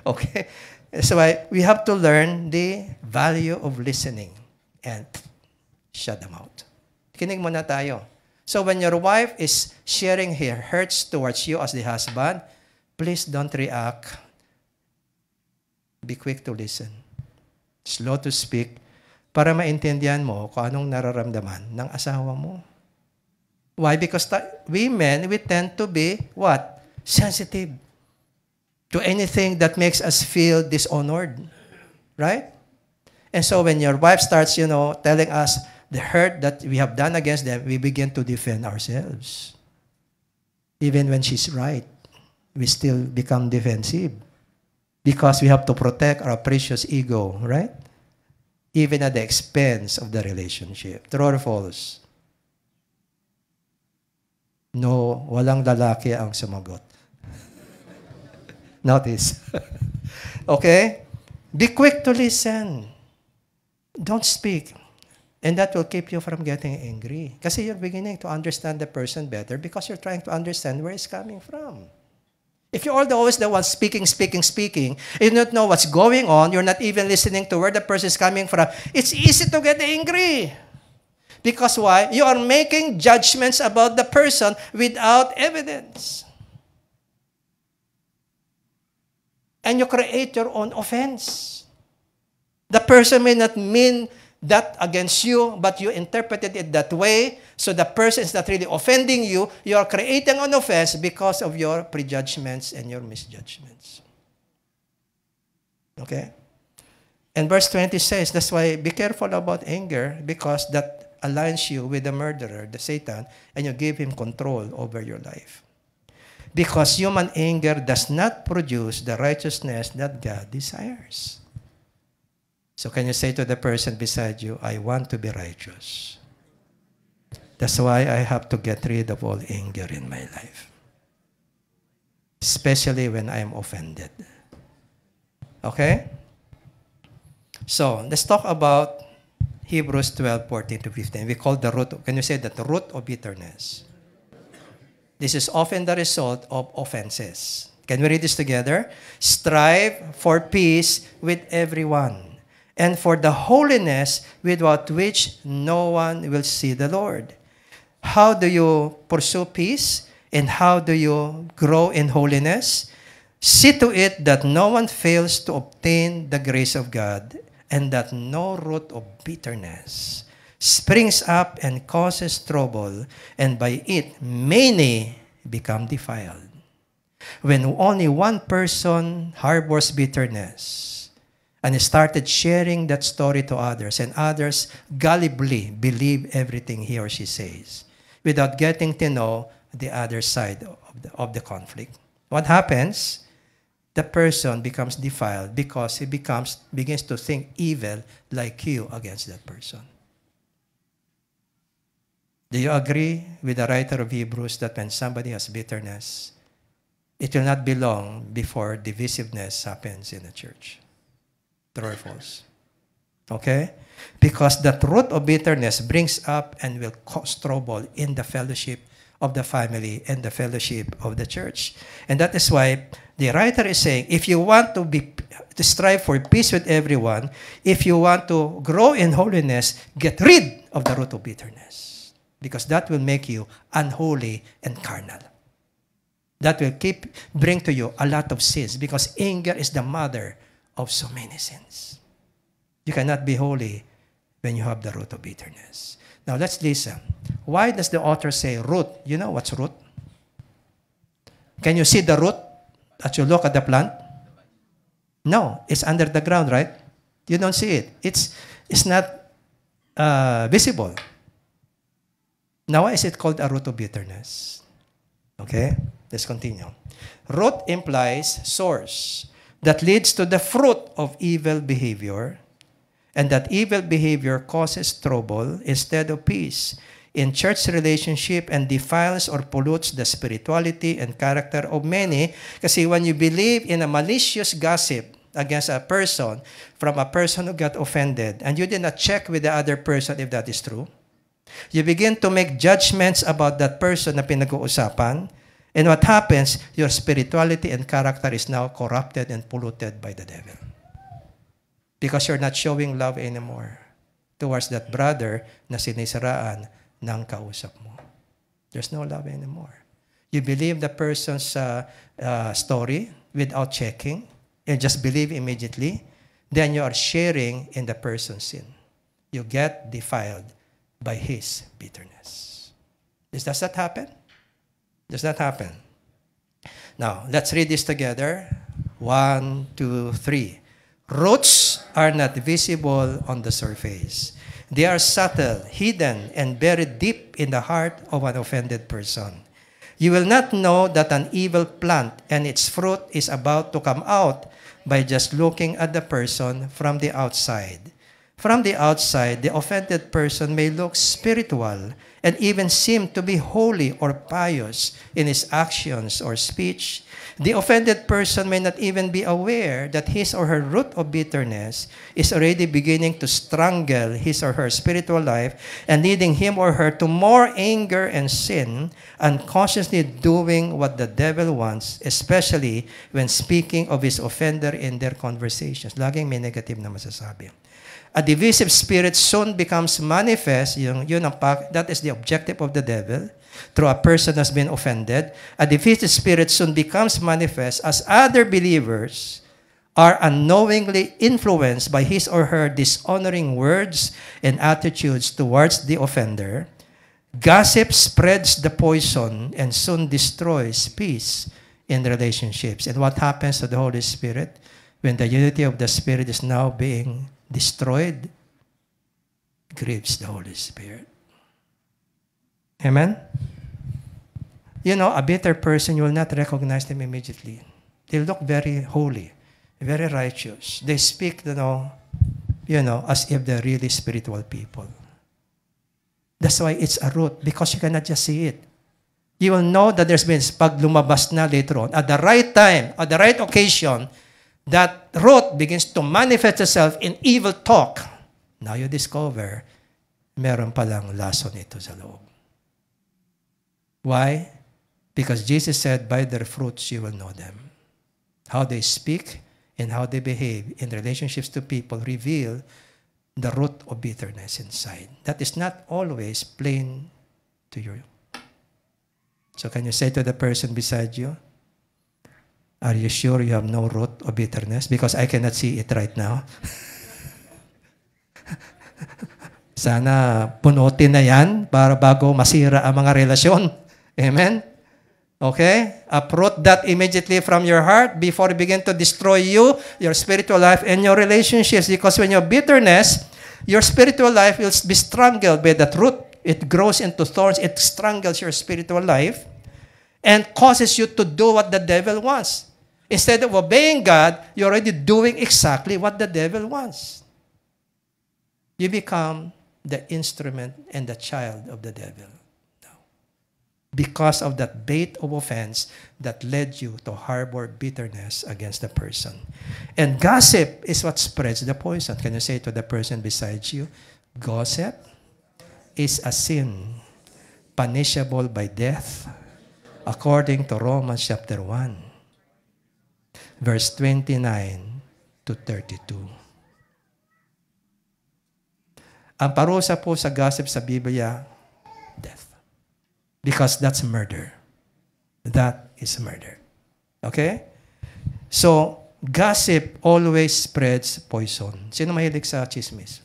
Okay? So we have to learn the value of listening and shut them out. Kinig muna tayo. So when your wife is sharing her hurts towards you as the husband, please don't react. Be quick to listen. Slow to speak para maintindihan mo kung anong nararamdaman ng asawa mo. Why? Because we men, we tend to be what? Sensitive to anything that makes us feel dishonored. Right? And so when your wife starts, telling us the hurt that we have done against them, we begin to defend ourselves. Even when she's right, we still become defensive because we have to protect our precious ego, right? Even at the expense of the relationship. True or false? No, walang lalaki ang sumagot. Notice. Okay? Be quick to listen. Don't speak. And that will keep you from getting angry. Kasi you're beginning to understand the person better because you're trying to understand where it's coming from. If you're always the one speaking, you don't know what's going on, you're not even listening to where the person is coming from, it's easy to get angry. Because why? You are making judgments about the person without evidence. And you create your own offense. The person may not mean that against you, but you interpreted it that way, so the person is not really offending you. You are creating an offense because of your prejudgments and your misjudgments. Okay? And verse 20 says, that's why be careful about anger, because that aligns you with the murderer, the Satan, and you give him control over your life. Because human anger does not produce the righteousness that God desires. So can you say to the person beside you, I want to be righteous. That's why I have to get rid of all anger in my life. Especially when I am offended. Okay? So, let's talk about Hebrews 12:14-15. We call the root, can you say that the root of bitterness? This is often the result of offenses. Can we read this together? Strive for peace with everyone, and for the holiness without which no one will see the Lord. How do you pursue peace? And how do you grow in holiness? See to it that no one fails to obtain the grace of God and that no root of bitterness springs up and causes trouble, and by it many become defiled. When only one person harbors bitterness and started sharing that story to others, and others gullibly believe everything he or she says without getting to know the other side of the conflict, what happens? The person becomes defiled because he begins to think evil like you against that person. Do you agree with the writer of Hebrews that when somebody has bitterness, it will not be long before divisiveness happens in the church? True or false? Okay? Because that root of bitterness brings up and will cause trouble in the fellowship of the family and the fellowship of the church. And that is why the writer is saying, if you want to strive for peace with everyone, if you want to grow in holiness, get rid of the root of bitterness. Because that will make you unholy and carnal. That will bring to you a lot of sins, because anger is the mother of so many sins. You cannot be holy when you have the root of bitterness. Now let's listen. Why does the author say root? You know what's root? Can you see the root as you look at the plant? No, it's under the ground, right? You don't see it. It's not visible. Now, why is it called a root of bitterness? Okay, let's continue. Root implies source that leads to the fruit of evil behavior, and that evil behavior causes trouble instead of peace in church relationship and defiles or pollutes the spirituality and character of many. Kasi when you believe in a malicious gossip against a person from a person who got offended, and you did not check with the other person if that is true, you begin to make judgments about that person na pinag-uusapan, and what happens, your spirituality and character is now corrupted and polluted by the devil. Because you're not showing love anymore towards that brother na sinisiraan ng kausap mo. There's no love anymore. You believe the person's story without checking, and just believe immediately, then you are sharing in the person's sin. You get defiled by his bitterness. Does that happen? Does that happen? Now, let's read this together. 1, 2, 3. Roots are not visible on the surface. They are subtle, hidden, and buried deep in the heart of an offended person. You will not know that an evil plant and its fruit is about to come out by just looking at the person from the outside. From the outside, the offended person may look spiritual and even seem to be holy or pious in his actions or speech. The offended person may not even be aware that his or her root of bitterness is already beginning to strangle his or her spiritual life and leading him or her to more anger and sin, unconsciously doing what the devil wants, especially when speaking of his offender in their conversations. Laging may negative na masasabi. A divisive spirit soon becomes manifest. That is the objective of the devil. Through a person has been offended, a divisive spirit soon becomes manifest as other believers are unknowingly influenced by his or her dishonoring words and attitudes towards the offender. Gossip spreads the poison and soon destroys peace in relationships. And what happens to the Holy Spirit when the unity of the Spirit is now being destroyed? Grieves the Holy Spirit. Amen? You know, a bitter person, you will not recognize them immediately. They look very holy, very righteous. They speak, as if they're really spiritual people. That's why it's a root, because you cannot just see it. You will know that there's been, pag lumabas na later on, at the right time, at the right occasion, that root begins to manifest itself in evil talk. Now you discover, meron palang lason ito sa loob. Why? Because Jesus said, by their fruits you will know them. How they speak and how they behave in relationships to people reveal the root of bitterness inside. That is not always plain to you. So can you say to the person beside you, are you sure you have no root of bitterness? Because I cannot see it right now. Sana punutin na yan para bago masira ang mga relasyon. Amen? Okay? Uproot that immediately from your heart before it begin to destroy you, your spiritual life, and your relationships. Because when you have bitterness, your spiritual life will be strangled by that root. It grows into thorns. It strangles your spiritual life and causes you to do what the devil wants. Instead of obeying God, you're already doing exactly what the devil wants. You become the instrument and the child of the devil. Because of that bait of offense that led you to harbor bitterness against the person. And gossip is what spreads the poison. Can you say to the person beside you, gossip is a sin punishable by death according to Romans chapter 1, verse 29 to 32. Ang parusa po sa gossip sa Biblia, death. Because that's murder. That is murder. Okay? So, gossip always spreads poison. Sino mahilig sa chismis?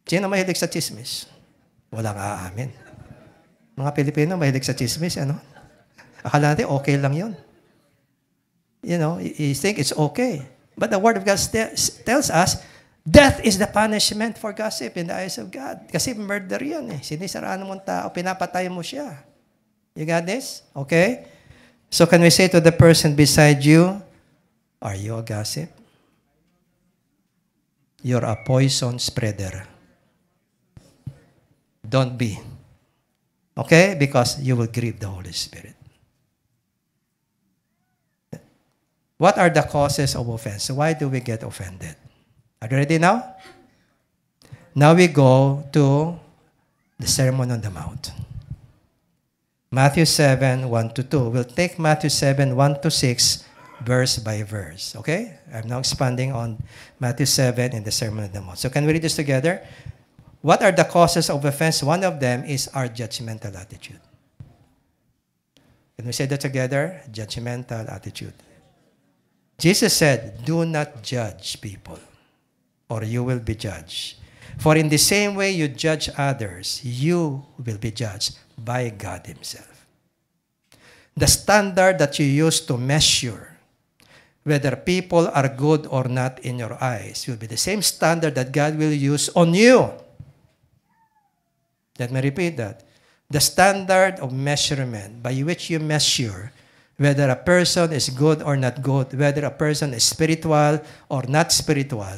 Sino mahilig sa chismis? Walang aamin. Mga Pilipino mahilig sa chismis, ano? Akala natin okay lang yun. You know, you think it's okay. But the Word of God tells us, death is the punishment for gossip in the eyes of God. Kasi murder yan eh. Sinisaraan mo ang tao, pinapatay mo siya. You got this? Okay? So can we say to the person beside you, are you a gossip? You're a poison spreader. Don't be. Okay? Because you will grieve the Holy Spirit. What are the causes of offense? Why do we get offended? Are you ready now? Now we go to the Sermon on the Mount. Matthew 7, 1 to 2. We'll take Matthew 7, 1 to 6, verse by verse. Okay? I'm now expanding on Matthew 7 in the Sermon on the Mount. So can we read this together? What are the causes of offense? One of them is our judgmental attitude. Can we say that together? Judgmental attitude. Jesus said, do not judge people, or you will be judged. For in the same way you judge others, you will be judged by God Himself. The standard that you use to measure whether people are good or not in your eyes will be the same standard that God will use on you. Let me repeat that. The standard of measurement by which you measure whether a person is good or not good, whether a person is spiritual or not spiritual,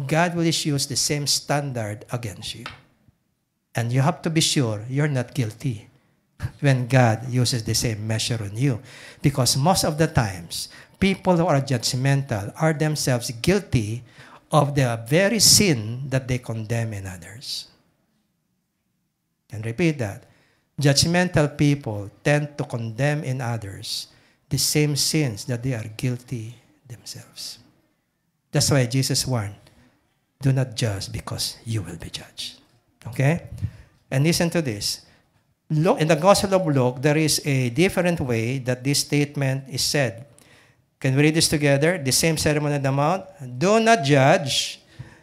God will use the same standard against you. And you have to be sure you're not guilty when God uses the same measure on you. Because most of the times, people who are judgmental are themselves guilty of the very sin that they condemn in others. And repeat that. Judgmental people tend to condemn in others the same sins that they are guilty themselves. That's why Jesus warned, do not judge because you will be judged. Okay? And listen to this. In the Gospel of Luke, there is a different way that this statement is said. Can we read this together? The same Sermon on the Mount. Do not judge,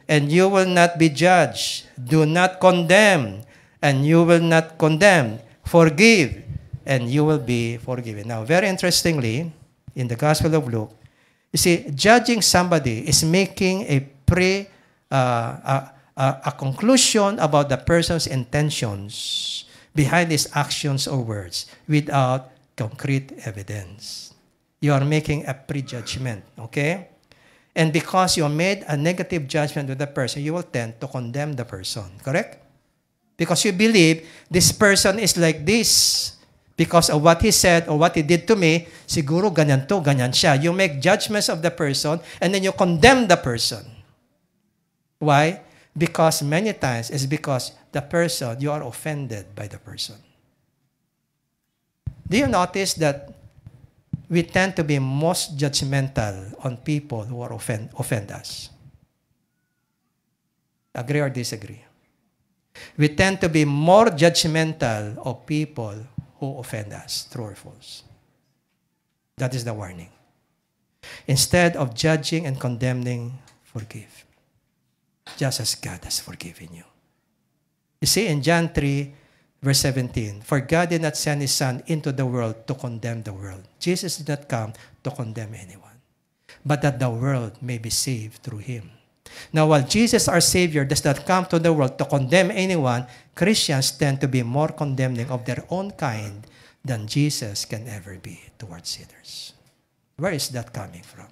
and you will not be judged. Do not condemn, and you will not condemn. Forgive, and you will be forgiven. Now, very interestingly, in the Gospel of Luke, you see, judging somebody is making a conclusion about the person's intentions behind his actions or words without concrete evidence. You are making a prejudgment, okay? And because you made a negative judgment with the person, you will tend to condemn the person, correct? Because you believe this person is like this because of what he said or what he did to me, siguro ganyan to, ganyan siya. You make judgments of the person and then you condemn the person. Why? Because many times it's because the person, you are offended by the person. Do you notice that we tend to be most judgmental on people who are offend us? Agree or disagree? We tend to be more judgmental of people who offend us, true or false. That is the warning. Instead of judging and condemning forgive. Just as God has forgiven you. You see, in John 3, verse 17, for God did not send His Son into the world to condemn the world. Jesus did not come to condemn anyone, but that the world may be saved through Him. Now, while Jesus, our Savior, does not come to the world to condemn anyone, Christians tend to be more condemning of their own kind than Jesus can ever be towards sinners. Where is that coming from?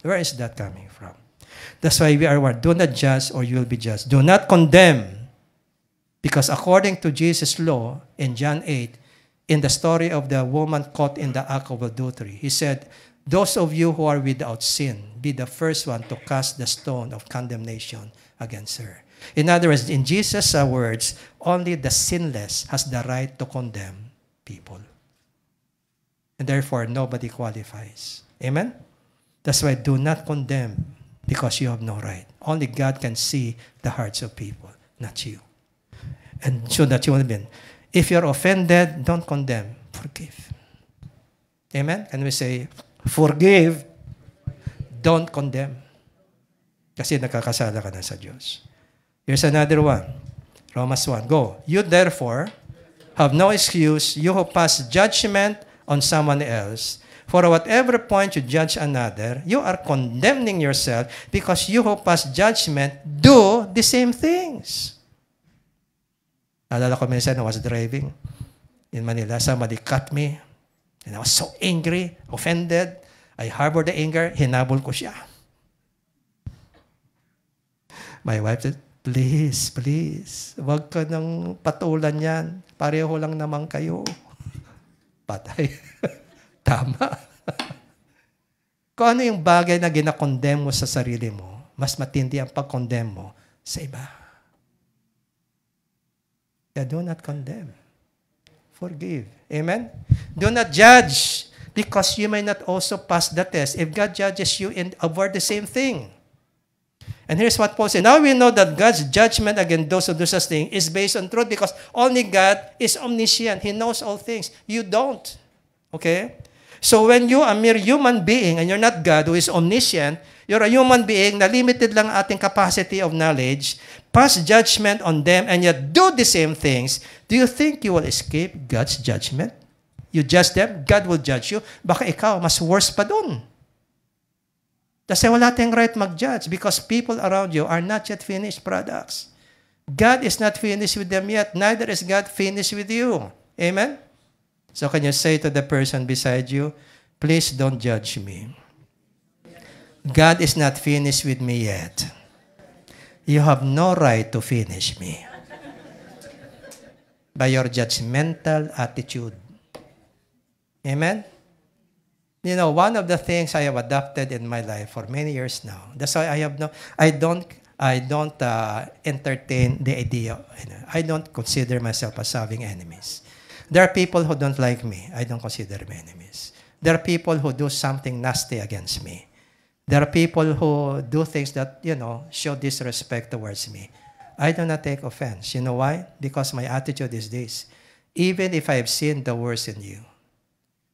Where is that coming from? That's why we are what? Do not judge or you will be judged. Do not condemn. Because according to Jesus' law in John 8, in the story of the woman caught in the act of adultery, He said, those of you who are without sin, be the first one to cast the stone of condemnation against her. In other words, in Jesus' words, only the sinless has the right to condemn people. And therefore, nobody qualifies. Amen? That's why do not condemn because you have no right. Only God can see the hearts of people, not you. And so that you will be. If you're offended, don't condemn. Forgive. Amen? Can we say, forgive, don't condemn. Kasi nakakasala ka na sa Diyos. Here's another one. Romans 1. Go. You therefore have no excuse, you who pass judgment on someone else. For whatever point you judge another, you are condemning yourself because you who pass judgment do the same things. Alala ko minsan, I was driving in Manila. Somebody cut me. And I was so angry, offended. I harbored the anger. Hinabol ko siya. My wife said, please, please, huwag ka nang patulan yan. Pareho lang naman kayo. Patay. Tama. Kung ano yung bagay na ginakondem mo sa sarili mo, mas matindi ang pag-condemn mo sa iba. Yeah, do not condemn. Forgive. Amen? Do not judge because you may not also pass the test. If God judges you and avoid the same thing. And here's what Paul said. Now we know that God's judgment against those who do such things is based on truth because only God is omniscient. He knows all things. You don't. Okay? So when you are a mere human being and you're not God who is omniscient, you're a human being na limited lang ating capacity of knowledge, pass judgment on them and yet do the same things, do you think you will escape God's judgment? You judge them, God will judge you. Baka ikaw, mas worse pa dun. Kasi wala tayong right mag-judge because people around you are not yet finished products. God is not finished with them yet. Neither is God finished with you. Amen? So can you say to the person beside you, please don't judge me. God is not finished with me yet. You have no right to finish me by your judgmental attitude. Amen? You know, one of the things I have adopted in my life for many years now, that's why I don't entertain the idea. I don't consider myself as having enemies. There are people who don't like me. I don't consider them enemies. There are people who do something nasty against me. There are people who do things that, show disrespect towards me. I do not take offense. You know why? Because my attitude is this. Even if I have seen the worst in you,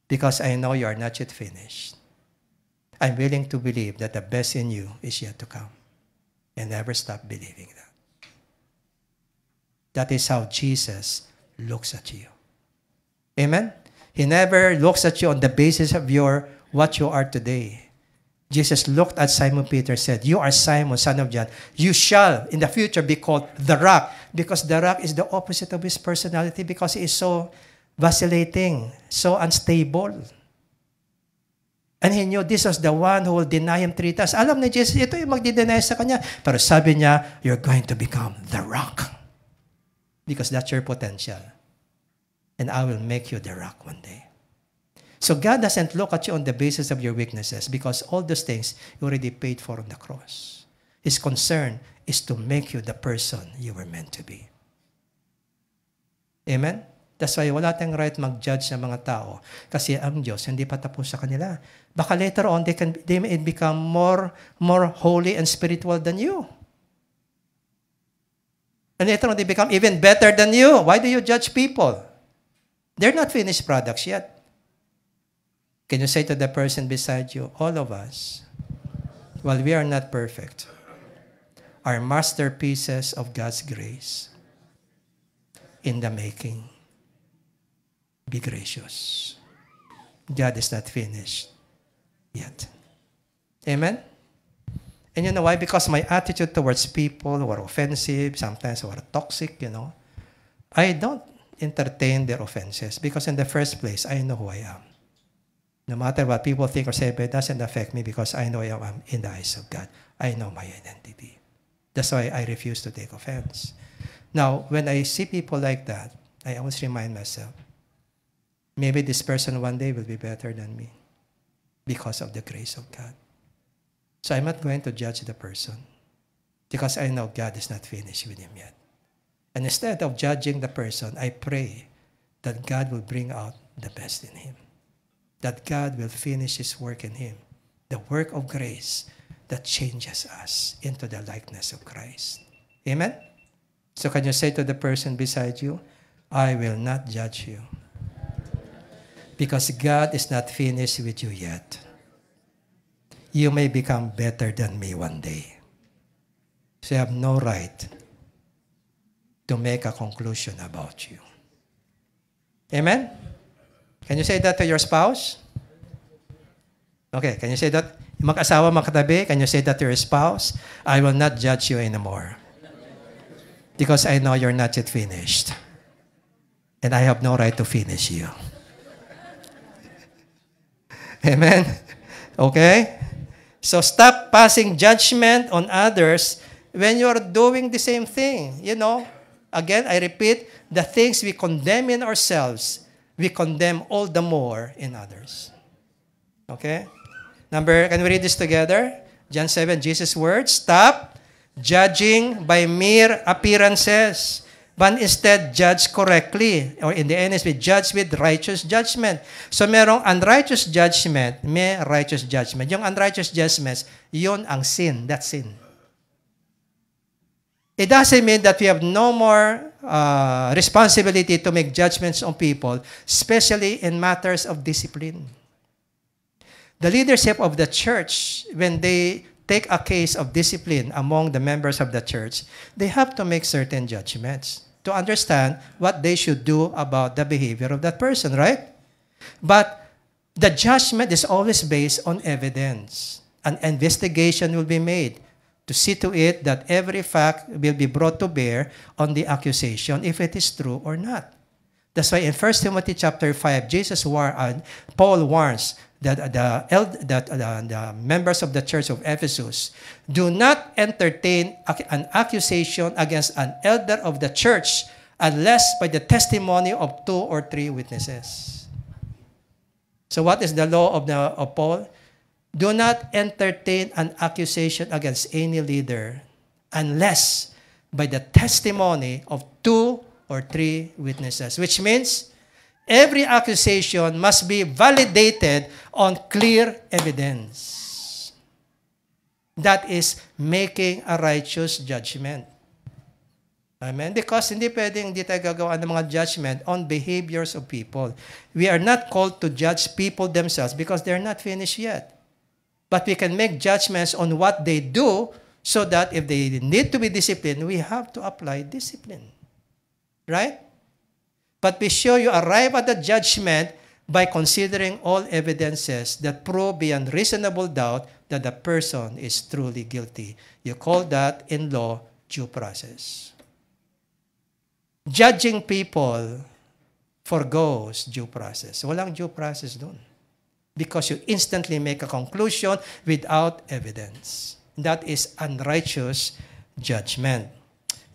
because I know you are not yet finished, I'm willing to believe that the best in you is yet to come. And never stop believing that. That is how Jesus looks at you. Amen? He never looks at you on the basis of what you are today. Jesus looked at Simon Peter and said, you are Simon, son of John. You shall in the future be called the Rock, because the Rock is the opposite of his personality because he is so vacillating, so unstable. And he knew this was the one who will deny him 3 times. Alam ni Jesus, ito yung magdi-deny sa kanya. Pero sabi niya, you're going to become the Rock. Because that's your potential. And I will make you the Rock one day. So God doesn't look at you on the basis of your weaknesses because all those things you already paid for on the cross. His concern is to make you the person you were meant to be. Amen? That's why wala tayong right mag-judge ng mga tao kasi ang Diyos hindi pa tapos sa kanila. Baka later on, they may become more holy and spiritual than you. And later on, they become even better than you. Why do you judge people? They're not finished products yet. Can you say to the person beside you, all of us While we are not perfect, are masterpieces of God's grace in the making. Be gracious. God is not finished yet. Amen? And you know why? Because my attitude towards people who are offensive, sometimes who are toxic, I don't entertain their offenses because in the first place, I know who I am. No matter what people think or say, but it doesn't affect me because I know I am in the eyes of God. I know my identity. That's why I refuse to take offense. Now, when I see people like that, I always remind myself, maybe this person one day will be better than me because of the grace of God. So I'm not going to judge the person because I know God is not finished with him yet. And instead of judging the person, I pray that God will bring out the best in him. That God will finish his work in him. The work of grace that changes us into the likeness of Christ. Amen? So can you say to the person beside you, I will not judge you. Because God is not finished with you yet. You may become better than me one day. So you have no right to make a conclusion about you. Amen? Can you say that to your spouse? Okay, can you say that? Mag-asawa, magkatabi, can you say that to your spouse? I will not judge you anymore. Because I know you're not yet finished. And I have no right to finish you. Amen? Okay? So stop passing judgment on others when you are doing the same thing. Again, I repeat, the things we condemn in ourselves, we condemn all the more in others. Okay? Can we read this together? John 7, Jesus' words, stop judging by mere appearances, but instead judge correctly. Or in the NSV, judge with righteous judgment. So merong unrighteous judgment, may righteous judgment. Yung unrighteous judgments, yun ang sin. That's sin. It doesn't mean that we have no more responsibility to make judgments on people, especially in matters of discipline. The leadership of the church, when they take a case of discipline among the members of the church, they have to make certain judgments to understand what they should do about the behavior of that person, right? But the judgment is always based on evidence. An investigation will be made to see to it that every fact will be brought to bear on the accusation if it is true or not. That's why in 1 Timothy chapter 5, Paul warns that the members of the church of Ephesus do not entertain an accusation against an elder of the church unless by the testimony of 2 or 3 witnesses. So what is the law of Paul? Do not entertain an accusation against any leader unless by the testimony of 2 or 3 witnesses, which means every accusation must be validated on clear evidence. That is making a righteous judgment. Amen? Because hindi tayo gagawa ng mga judgment on behaviors of people. We are not called to judge people themselves because they're not finished yet. But we can make judgments on what they do so that if they need to be disciplined, we have to apply discipline. Right? But be sure you arrive at the judgment by considering all evidences that prove beyond reasonable doubt that the person is truly guilty. You call that in law due process. Judging people forgoes due process. Walang due process dun. Because you instantly make a conclusion without evidence. That is unrighteous judgment.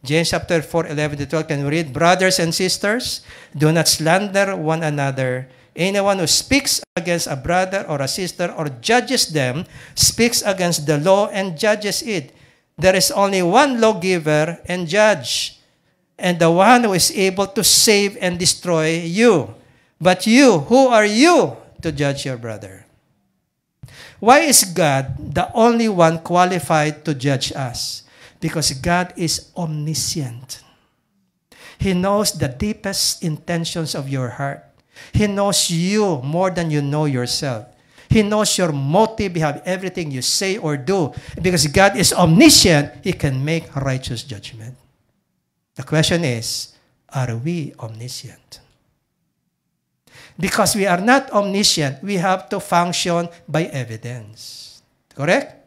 James chapter 4, 11-12, can we read? Brothers and sisters, do not slander one another. Anyone who speaks against a brother or a sister or judges them speaks against the law and judges it. There is only one lawgiver and judge, and the one who is able to save and destroy you. But you, who are you to judge your brother? Why is God the only one qualified to judge us? Because God is omniscient. He knows the deepest intentions of your heart. He knows you more than you know yourself. He knows your motive behind everything you say or do. Because God is omniscient, He can make righteous judgment. The question is, are we omniscient? Because we are not omniscient, we have to function by evidence. Correct?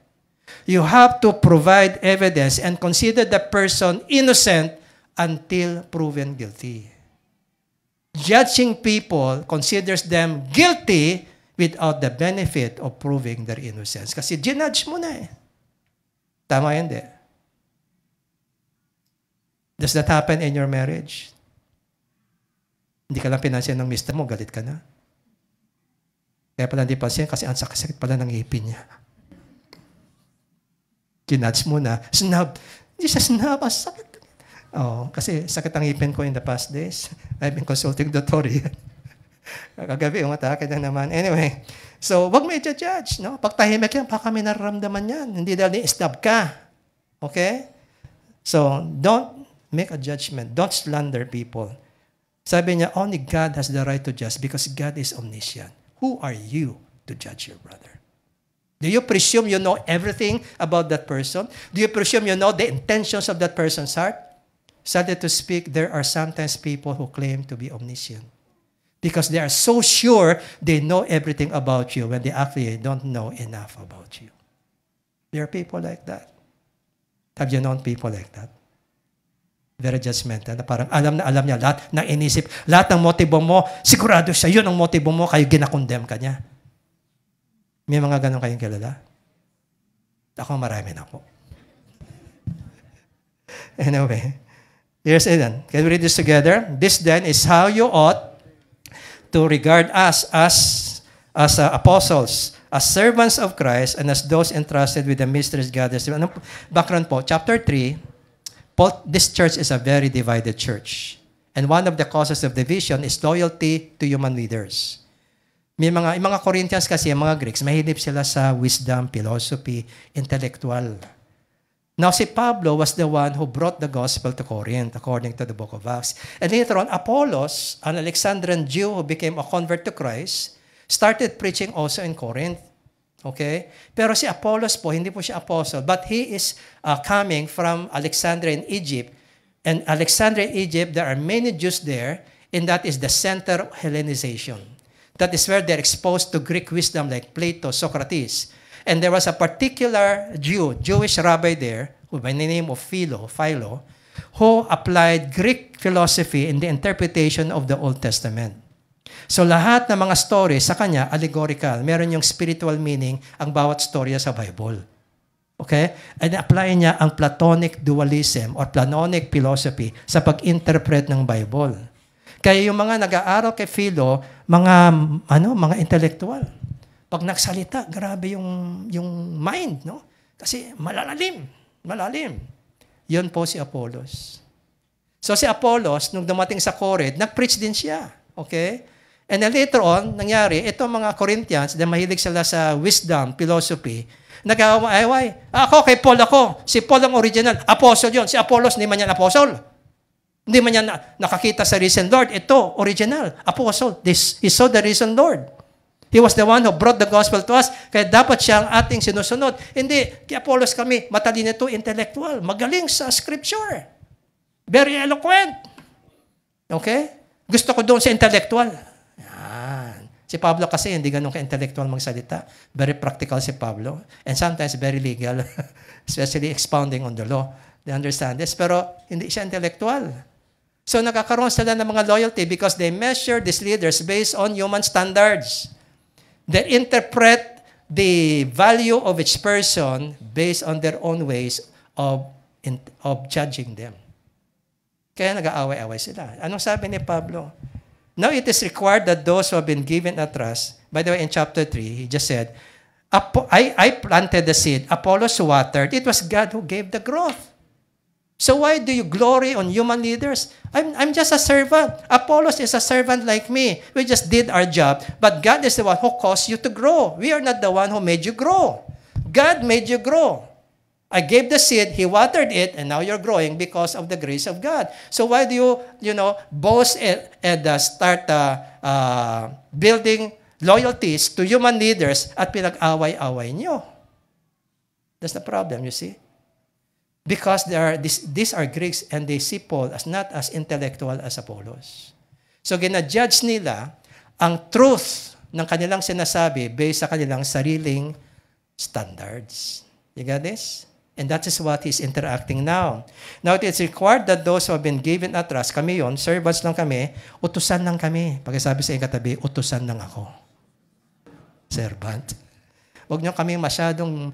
You have to provide evidence and consider the person innocent until proven guilty. Judging people considers them guilty without the benefit of proving their innocence. Kasi ginudge mo na eh. Tama yun, di? Does that happen in your marriage? Hindi ka lang pinansin ng mister mo, galit ka na. Kaya pala hindi pansin kasi ang sakit pala ng ipin niya. Ginudge mo na. Snub. Hindi siya snub. Ang sakit. Oh, kasi sakit ang ipin ko in the past days. I've been consulting Dr. Ian. Kagabi, umatake na naman. Anyway, so wag mo i-judge. No? Pag tahimik yan, baka may nararamdaman yan. Hindi dahil ni-snub ka. Okay? So, don't make a judgment. Don't slander people. Sabi niya, only God has the right to judge because God is omniscient. Who are you to judge your brother? Do you presume you know everything about that person? Do you presume you know the intentions of that person's heart? Sadly to speak, there are sometimes people who claim to be omniscient because they are so sure they know everything about you when they actually don't know enough about you. There are people like that. Have you known people like that? Very judgmental. Na parang alam niya lahat ng inisip. Lahat ng motibo mo, sigurado siya, yun ang motibo mo, kayo ginakondem ka niya. May mga ganun kayong kilala? Ako marami na po. Anyway, here's it then. Can we read this together? This then is how you ought to regard us as apostles, as servants of Christ, and as those entrusted with the mysteries God has given. Background po, chapter 3, this church is a very divided church. And one of the causes of division is loyalty to human leaders. May mga Corinthians kasi, mga Greeks, mahilig sila sa wisdom, philosophy, intellectual. Now, si Pablo was the one who brought the gospel to Corinth, according to the book of Acts. And later on, Apollos, an Alexandrian Jew who became a convert to Christ, started preaching also in Corinth. Okay? Pero si Apollos po, hindi po siya apostle, but he is coming from Alexandria in Egypt. And Alexandria in Egypt, there are many Jews there, and that is the center of Hellenization. That is where they're exposed to Greek wisdom like Plato, Socrates. And there was a particular Jewish rabbi there, who by the name of Philo, who applied Greek philosophy in the interpretation of the Old Testament. So lahat ng mga stories sa kanya, allegorical. Meron yung spiritual meaning ang bawat storya sa Bible. Okay? And apply niya ang Platonic dualism or Platonic philosophy sa pag-interpret ng Bible. Kaya yung mga nag-aaral kay Philo, mga intellectual. Pag nagsalita, grabe yung mind, no? Kasi malalim. Yun po si Apollos. So si Apollos, nung dumating sa Corinth, nag-preach din siya. Okay? And then later on, nangyari, itong mga Corinthians, na mahilig sila sa wisdom, philosophy, nag-aaway. Ako, kay Paul ako. Si Paul ang original. Apostle yun. Si Apollos, hindi man yan apostle. Hindi man yan nakakita sa risen Lord. Ito, original. Apostle. He saw the risen Lord. He was the one who brought the gospel to us. Kaya dapat siya ang ating sinusunod. Hindi, kay Apollos kami, matalino ito, intellectual. Magaling sa scripture. Very eloquent. Okay? Gusto ko doon sa intellectual. Yan. Si Pablo kasi hindi ganun ka-intellectual magsalita. Very practical si Pablo. And sometimes very legal. Especially expounding on the law. They understand this. Pero hindi siya intellectual. So nagkakaroon sila ng mga loyalty because they measure these leaders based on human standards. They interpret the value of each person based on their own ways of judging them. Kaya nag-aaway-away sila. Anong sabi ni Pablo? Now it is required that those who have been given a trust, by the way, in chapter 3, he just said, I planted the seed, Apollos watered, it was God who gave the growth. So why do you glory on human leaders? I'm just a servant. Apollos is a servant like me. We just did our job. But God is the one who caused you to grow. We are not the one who made you grow. God made you grow. I gave the seed, He watered it, and now you're growing because of the grace of God. So why do you boast and start building loyalties to human leaders at pinag-away-away nyo. That's the problem, you see? Because these are Greeks and they see Paul as not as intellectual as Apollos. So gina-judge nila ang truth ng kanilang sinasabi based sa kanilang sariling standards. You got this? And that is what he's interacting now. Now, it is required that those who have been given a trust, kami yon, servants lang kami, utusan lang kami. Pagkasabi sa katabi, utusan lang ako. Servant. Huwag niyo kami masyadong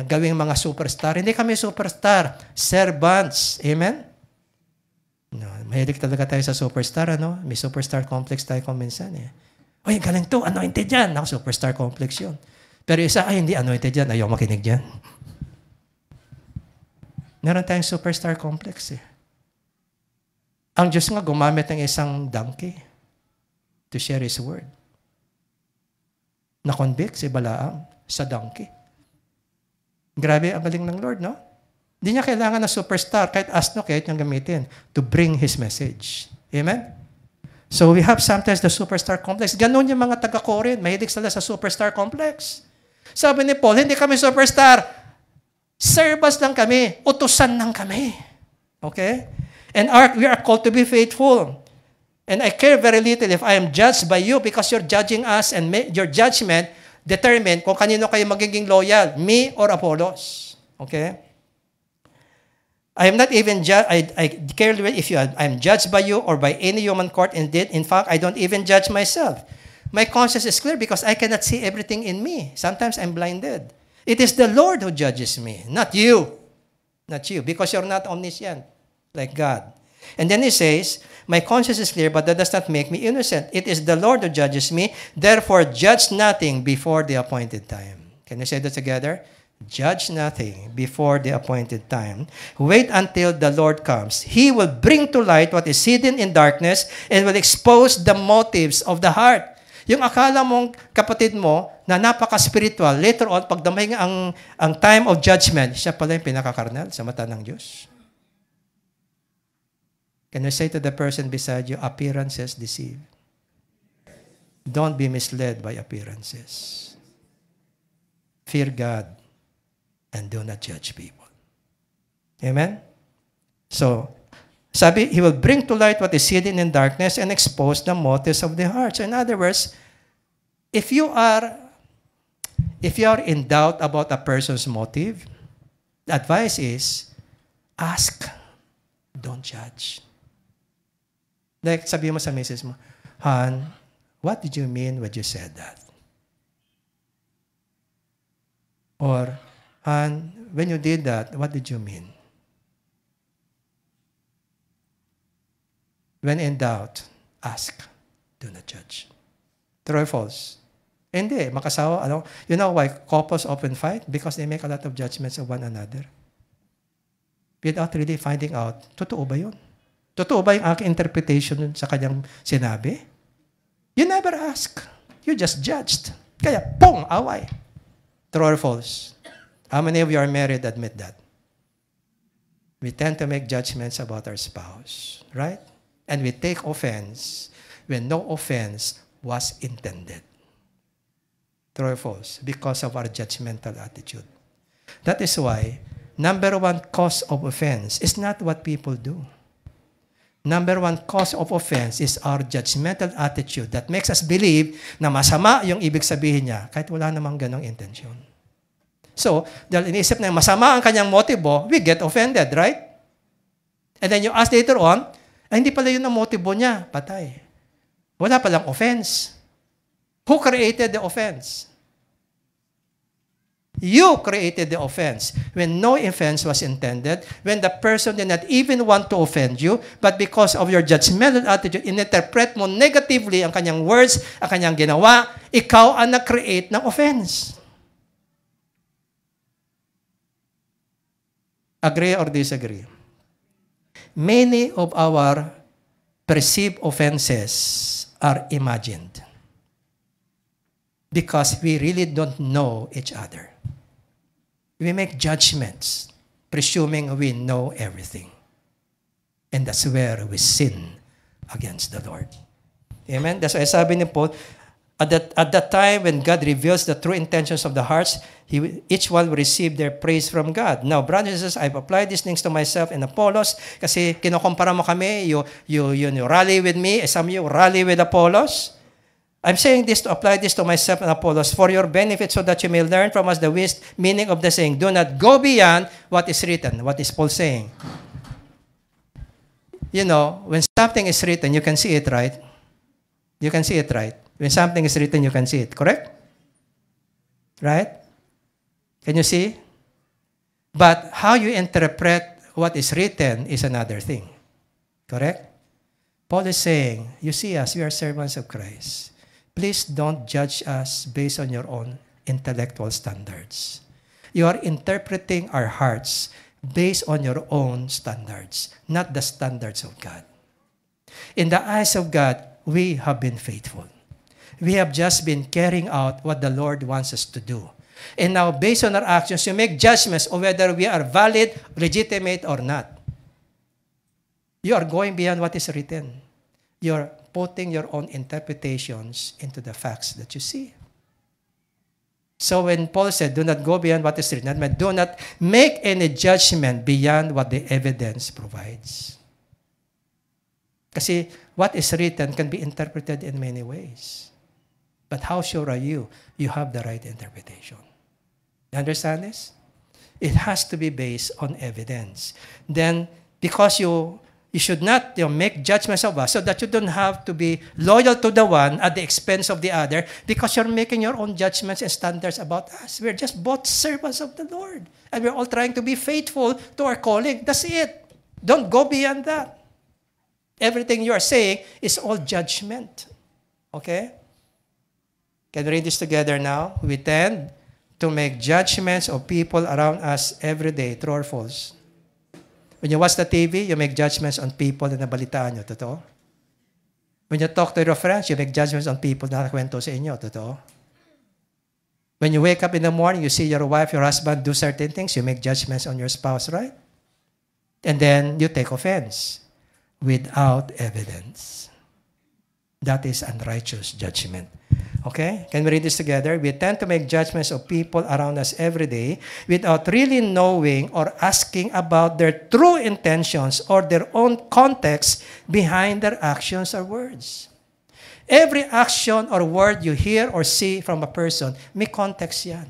gawing mga superstar. Hindi kami superstar. Servants. Amen? No, mahilig talaga tayo sa superstar. Ano? May superstar complex tayo kung minsan. Uy, galing to. Anointed yan. Ako, superstar complex yun. Pero isa, ay, hindi anointed yan. Ayaw makinig dyan. Meron tayong superstar complex Ang Diyos nga gumamit ng isang donkey to share His word. Na-convict si Balaam sa donkey. Grabe, ang galing ng Lord, no? Hindi niya kailangan na superstar, kahit asno, kahit niyang gamitin, to bring His message. Amen? So we have sometimes the superstar complex. Ganun yung mga taga-Corinth. Mahilig sila sa superstar complex. Sabi ni Paul, hindi kami superstar. Servants lang kami. Utusan lang kami. Okay? And we are called to be faithful. And I care very little if I am judged by you because you're judging us and your judgment determine kung kanino kayo magiging loyal, me or Apollos. Okay? I am not even judged. I care little if I'm judged by you or by any human court. Indeed, in fact, I don't even judge myself. My conscience is clear because I cannot see everything in me. Sometimes I'm blinded. It is the Lord who judges me, not you. Not you, because you're not omniscient like God. And then he says, my conscience is clear, but that does not make me innocent. It is the Lord who judges me. Therefore, judge nothing before the appointed time. Can you say that together? Judge nothing before the appointed time. Wait until the Lord comes. He will bring to light what is hidden in darkness and will expose the motives of the heart. Yung akala mong kapatid mo na napaka-spiritual, later on, pag damay nga ang time of judgment, siya pala yung pinakakarnal sa mata ng Diyos. Can you say to the person beside you, appearances deceive? Don't be misled by appearances. Fear God and do not judge people. Amen? So, sabi, He will bring to light what is hidden in darkness and expose the motives of the heart. So in other words, if you are in doubt about a person's motive, the advice is, ask, don't judge. Like, sabi mo sa misis mo, Han, what did you mean when you said that? Or, Han, when you did that, what did you mean? When in doubt, ask. Do not judge. True or false? Hindi. Makasawa, you know why couples often fight? Because they make a lot of judgments of one another. Without really finding out, totoo ba yun? Totoo ba yung aking interpretation sa kanyang sinabi? You never ask. You just judged. Kaya, pong, away. True or false? How many of you are married admit that? We tend to make judgments about our spouse. Right? And we take offense when no offense was intended. True or false? Because of our judgmental attitude. That is why, number one cause of offense is not what people do. Number one cause of offense is our judgmental attitude that makes us believe na masama yung ibig sabihin niya kahit wala namang ganong intensyon. So, dahil iniisip na masama ang kanyang motibo, we get offended, right? And then you ask later on, ay, hindi pala yun ang motibo niya. Patay. Wala palang offense. Who created the offense? You created the offense. When no offense was intended, when the person did not even want to offend you, but because of your judgmental attitude, ininterpret mo negatively ang kanyang words, ang kanyang ginawa, ikaw ang nag-create ng offense. Agree or disagree? Many of our perceived offenses are imagined because we really don't know each other. We make judgments presuming we know everything. And that's where we sin against the Lord. Amen? That's why sabi ni Paul, At that time, when God reveals the true intentions of the hearts, each one will receive their praise from God. Now, brothers and sisters, I've applied these things to myself and Apollos kasi kinukumpara mo kami, you rally with me, some of you rally with Apollos. I'm saying this to apply this to myself and Apollos for your benefit so that you may learn from us the meaning of the saying, do not go beyond what is written. What is Paul saying? You know, when something is written, you can see it, right? You can see it, right? When something is written, you can see it. Correct? Right? Can you see? But how you interpret what is written is another thing. Correct? Paul is saying, you see us, we are servants of Christ. Please don't judge us based on your own intellectual standards. You are interpreting our hearts based on your own standards, not the standards of God. In the eyes of God, we have been faithful. We have just been carrying out what the Lord wants us to do. And now, based on our actions, you make judgments on whether we are valid, legitimate, or not. You are going beyond what is written. You are putting your own interpretations into the facts that you see. So when Paul said, do not go beyond what is written, do not make any judgment beyond what the evidence provides. Kasi what is written can be interpreted in many ways. But how sure are you have the right interpretation? You understand this? It has to be based on evidence. Then, because you should not make judgments of us so that you don't have to be loyal to the one at the expense of the other because you're making your own judgments and standards about us. We're just both servants of the Lord. And we're all trying to be faithful to our calling. That's it. Don't go beyond that. Everything you are saying is all judgment. Okay? Can we read this together now? We tend to make judgments of people around us every day. True or false? When you watch the TV, you make judgments on people na nabalitaan nyo. Totoo? When you talk to your friends, you make judgments on people na nakwento sa inyo. Totoo? When you wake up in the morning, you see your wife, your husband do certain things, you make judgments on your spouse, right? And then you take offense without evidence. That is unrighteous judgment. Okay? Can we read this together? We tend to make judgments of people around us every day without really knowing or asking about their true intentions or their own context behind their actions or words. Every action or word you hear or see from a person, may context yan.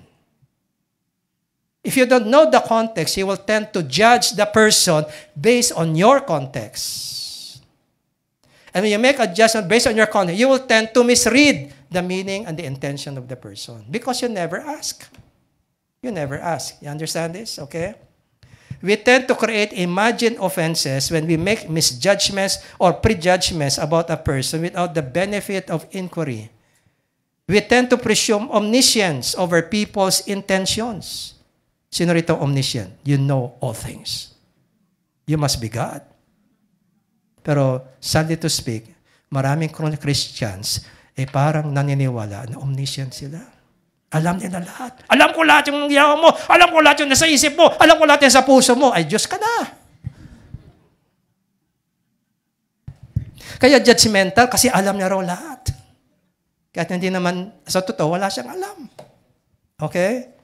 If you don't know the context, you will tend to judge the person based on your context. And when you make a judgment based on your context, you will tend to misread the meaning and the intention of the person because you never ask. You never ask. You understand this? Okay? We tend to create imagined offenses when we make misjudgments or prejudgments about a person without the benefit of inquiry. We tend to presume omniscience over people's intentions. Sino rito omniscient? You know all things. You must be God. Pero, sadly to speak, maraming Christians parang naniniwala na omniscient sila. Alam niya na lahat. Alam ko lahat yung yawa mo. Alam ko lahat yung nasa isip mo. Alam ko lahat yung sa puso mo. Ay, Diyos ka na. Kaya judgmental kasi alam niya raw lahat. Kahit hindi naman, sa totoo, wala siyang alam. Okay?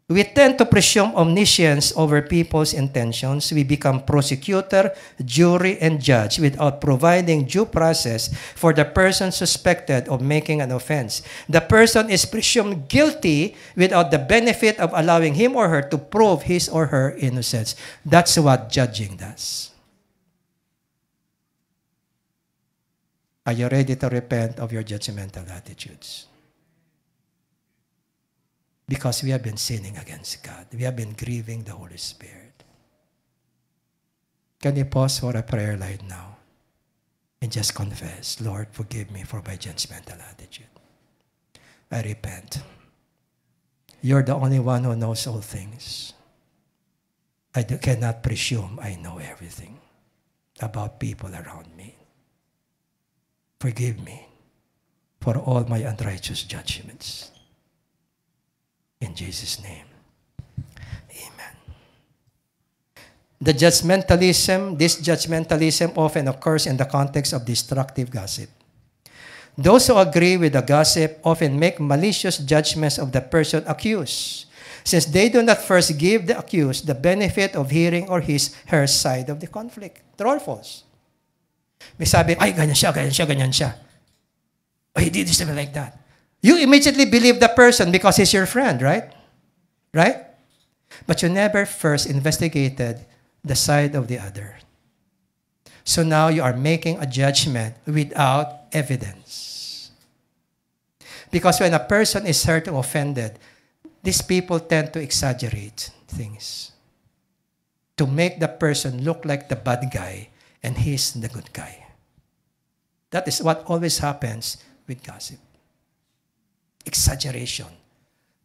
We tend to presume omniscience over people's intentions. We become prosecutor, jury, and judge without providing due process for the person suspected of making an offense. The person is presumed guilty without the benefit of allowing him or her to prove his or her innocence. That's what judging does. Are you ready to repent of your judgmental attitudes? Because we have been sinning against God. We have been grieving the Holy Spirit. Can you pause for a prayer right now? And just confess, Lord, forgive me for my judgmental attitude. I repent. You're the only one who knows all things. I cannot presume I know everything about people around me. Forgive me for all my unrighteous judgments. In Jesus' name. Amen. This judgmentalism often occurs in the context of destructive gossip. Those who agree with the gossip often make malicious judgments of the person accused, since they do not first give the accused the benefit of hearing or his, her side of the conflict. True or false? May sabi, ay, ganyan siya, ganyan siya, ganyan siya. Oh, he did this to me like that. You immediately believe the person because he's your friend, right? Right? But you never first investigated the side of the other. So now you are making a judgment without evidence. Because when a person is hurt or offended, these people tend to exaggerate things to make the person look like the bad guy and he's the good guy. That is what always happens with gossip. Exaggeration.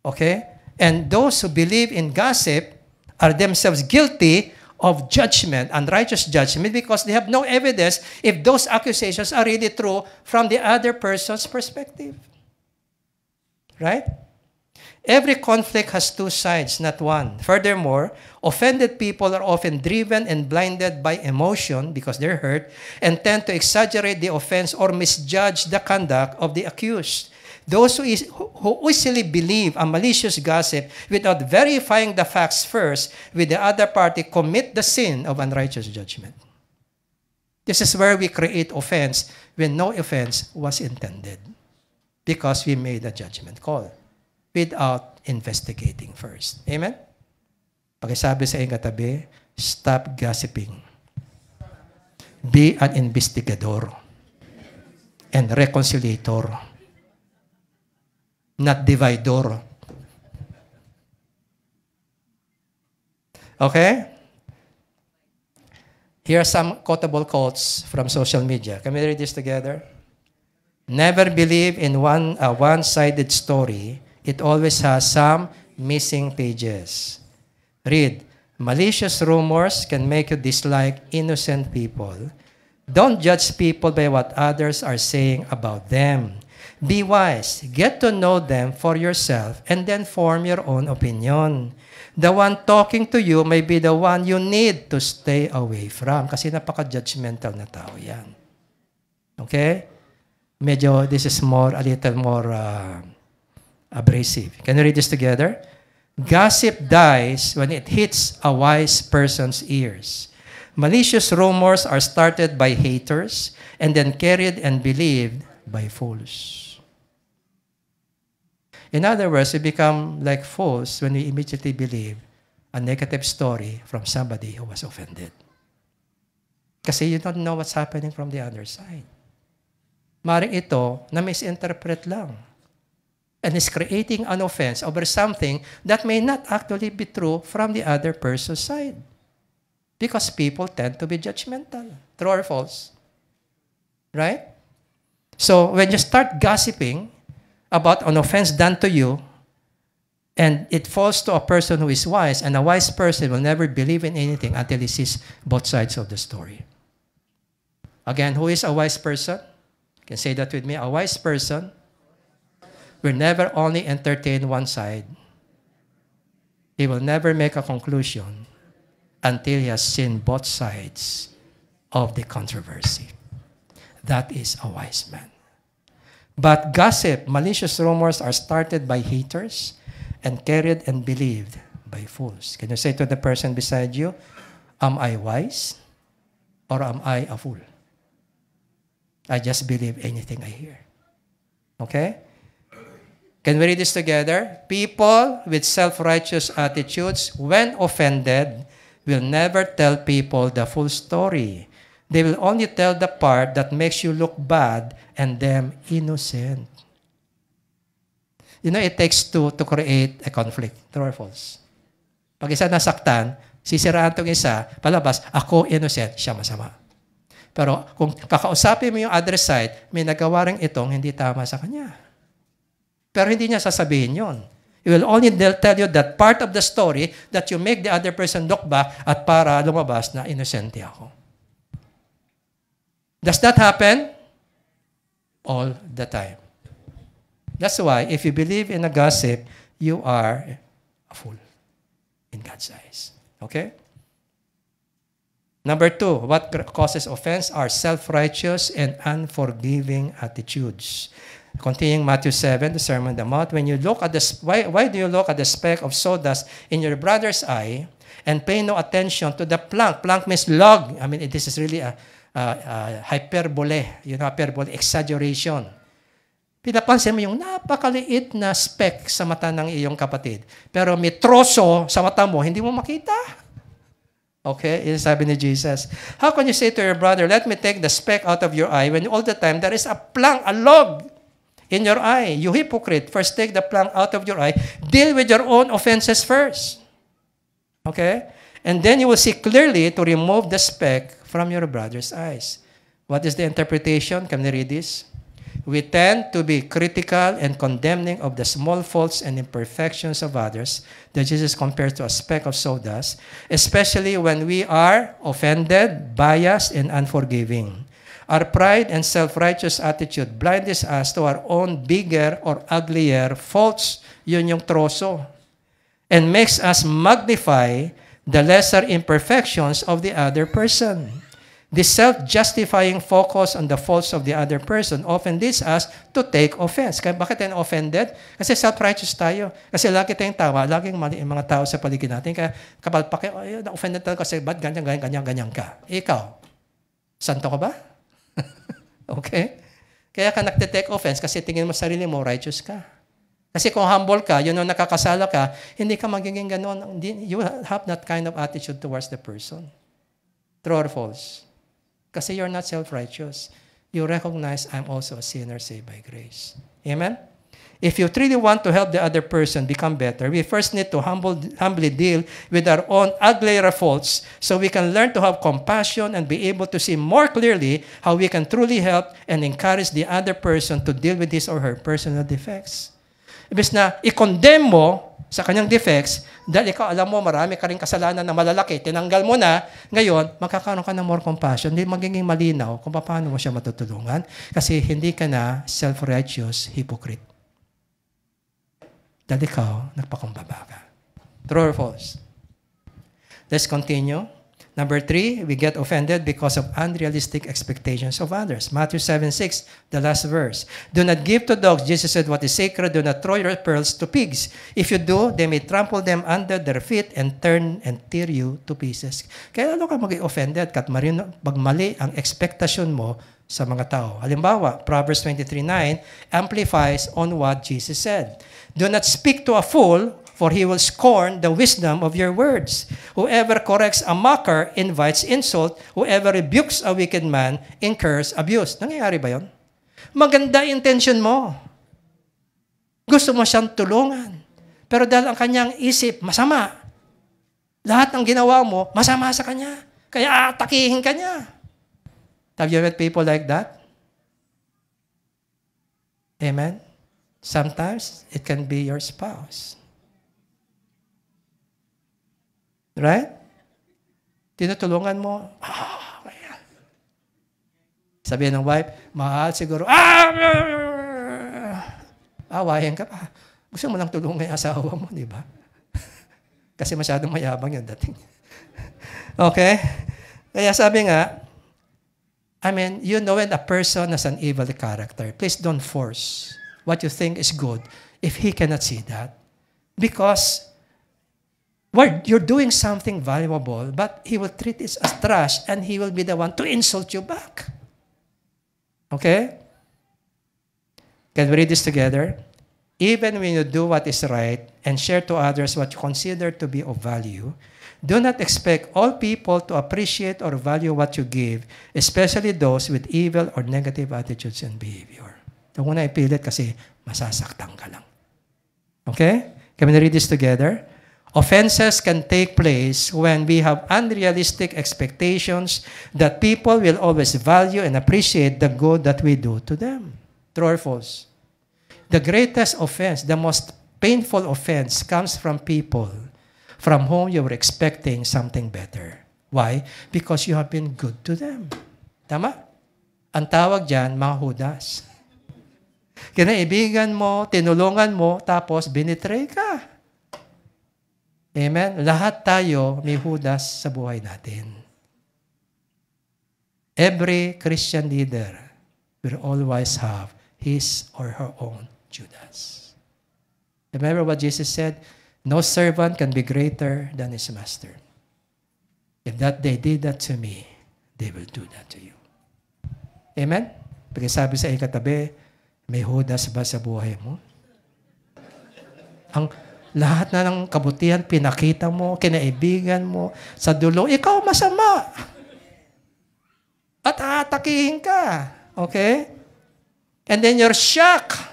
Okay? And those who believe in gossip are themselves guilty of judgment, unrighteous judgment, because they have no evidence if those accusations are really true from the other person's perspective. Right? Every conflict has two sides, not one. Furthermore, offended people are often driven and blinded by emotion because they're hurt and tend to exaggerate the offense or misjudge the conduct of the accused. Those who easily believe a malicious gossip without verifying the facts first with the other party commit the sin of unrighteous judgment. This is where we create offense when no offense was intended because we made a judgment call without investigating first. Amen? Pakisabi sa iyong katabi, stop gossiping. Be an investigador and reconciliator, not dividor. Okay? Here are some quotable quotes from social media. Can we read this together? Never believe in a one-sided story. It always has some missing pages. Read, malicious rumors can make you dislike innocent people. Don't judge people by what others are saying about them. Be wise. Get to know them for yourself and then form your own opinion. The one talking to you may be the one you need to stay away from kasi napaka-judgmental na tao yan. Okay? Medyo, this is a little more abrasive. Can you read this together? Gossip dies when it hits a wise person's ears. Malicious rumors are started by haters and then carried and believed by fools. In other words, we become like fools when we immediately believe a negative story from somebody who was offended. Kasi you don't know what's happening from the other side. Maring ito na misinterpret lang and is creating an offense over something that may not actually be true from the other person's side. Because people tend to be judgmental. True or false? Right? So when you start gossiping about an offense done to you, and it falls to a person who is wise, and a wise person will never believe in anything until he sees both sides of the story. Again, who is a wise person? You can say that with me. A wise person will never only entertain one side. He will never make a conclusion until he has seen both sides of the controversy. That is a wise man. But gossip, malicious rumors are started by haters and carried and believed by fools. Can you say to the person beside you, am I wise or am I a fool? I just believe anything I hear. Okay? Can we read this together? People with self-righteous attitudes, when offended, will never tell people the full story. They will only tell the part that makes you look bad and them innocent. You know, it takes two to create a conflict. True or false? Pag isa nasaktan, sisiraan itong isa, palabas, ako innocent, siya masama. Pero kung kakausapin mo yung other side, may nagawa rin itong hindi tama sa kanya. Pero hindi niya sasabihin yon. He will only tell you that part of the story that you make the other person look back at para lumabas na innocent ako. Does that happen? All the time. That's why if you believe in a gossip, you are a fool in God's eyes. Okay? Number 2, what causes offense are self-righteous and unforgiving attitudes. Continuing Matthew 7, the Sermon on the Mount, when you look at why do you look at the speck of sawdust in your brother's eye and pay no attention to the plank? Plank means log. I mean, this is really a hyperbole, hyperbole, exaggeration. Pinapansin mo yung napakaliit na speck sa mata ng iyong kapatid. Pero may troso sa mata mo, hindi mo makita. Okay? Yun sabi ni Jesus. How can you say to your brother, let me take the speck out of your eye when all the time there is a plank, a log in your eye? You hypocrite. First take the plank out of your eye. Deal with your own offenses first. Okay? And then you will see clearly to remove the speck from your brother's eyes. What is the interpretation? Can we read this? We tend to be critical and condemning of the small faults and imperfections of others that Jesus compares to a speck of sawdust, especially when we are offended, biased, and unforgiving. Our pride and self-righteous attitude blinds us to our own bigger or uglier faults, yun yung troso, and makes us magnify the lesser imperfections of the other person. This self-justifying focus on the faults of the other person often leads us to take offense. Kaya bakit tayo offended? Kasi self-righteous tayo. Kasi lagi tayong tawa, laging mali yung mga tao sa paligid natin. Kaya kapal pa kayo, na-offended tayo kasi ba't ganyan ka? Ikaw, santo ka ba? Okay? Kaya ka nagte-take offense kasi tingin mo sarili mo, righteous ka. Kasi kung humble ka, yun yung nakakasala ka, hindi ka magiging gano'n. You have that kind of attitude towards the person. True or false? Kasi you're not self-righteous. You recognize I'm also a sinner saved by grace. Amen? If you truly want to help the other person become better, we first need to humbly deal with our own uglier faults so we can learn to have compassion and be able to see more clearly how we can truly help and encourage the other person to deal with his or her personal defects. Ibig na i-condemn mo sa kanyang defects, dahil ikaw alam mo marami ka rin kasalanan na malalaki, tinanggal mo na, ngayon, magkakaroon ka ng more compassion, hindi magiging malinaw kung paano mo siya matutulungan kasi hindi ka na self-righteous hypocrite. Dahil ikaw, nagpakumbaba ka. True or false? Let's continue. Number 3, we get offended because of unrealistic expectations of others. Matthew 7:6, the last verse. Do not give to dogs, Jesus said, what is sacred. Do not throw your pearls to pigs. If you do, they may trample them under their feet and turn and tear you to pieces. Kaya ano ka mag-offended kat pag mali ang expectation mo sa mga tao. Halimbawa, Proverbs 23:9 amplifies on what Jesus said. Do not speak to a fool, for he will scorn the wisdom of your words. Whoever corrects a mocker invites insult. Whoever rebukes a wicked man incurs abuse. Nangyayari ba yun? Maganda intention mo. Gusto mo siyang tulungan. Pero dahil ang kanyang isip, masama. Lahat ng ginawa mo, masama sa kanya. Kaya atakihin ka niya. Have you met people like that? Amen? Sometimes, it can be your spouse. Right? Tinutulungan mo. Kaya. Sabihin ng wife, mahal siguro, awayan ka pa. Gusto mo lang tulungan yung asawa mo, di ba? Kasi masyadong mayabang yung dating. Okay? Kaya sabi nga, you know when a person has an evil character, please don't force what you think is good if he cannot see that. Because you're doing something valuable, but he will treat it as trash and he will be the one to insult you back. Okay? Can we read this together? Even when you do what is right and share to others what you consider to be of value, do not expect all people to appreciate or value what you give, especially those with evil or negative attitudes and behavior. Huwag mo na ipilit kasi masasaktan ka lang. Okay? Can we read this together? Offenses can take place when we have unrealistic expectations that people will always value and appreciate the good that we do to them. True or false? The greatest offense, the most painful offense comes from people from whom you were expecting something better. Why? Because you have been good to them. Tama? Ang tawag dyan, mga Judas. Kinaibigan mo, tinulungan mo, tapos binitray ka. Amen? Lahat tayo may Judas sa buhay natin. Every Christian leader will always have his or her own Judas. Remember what Jesus said? No servant can be greater than his master. If that they did that to me, they will do that to you. Amen? Porque sabi sa ikatabi, may Judas ba sa buhay mo? Ang lahat na ng kabutihan, pinakita mo, kinaibigan mo, sa dulo, ikaw masama. At aatakihin ka. Okay? And then you're shocked.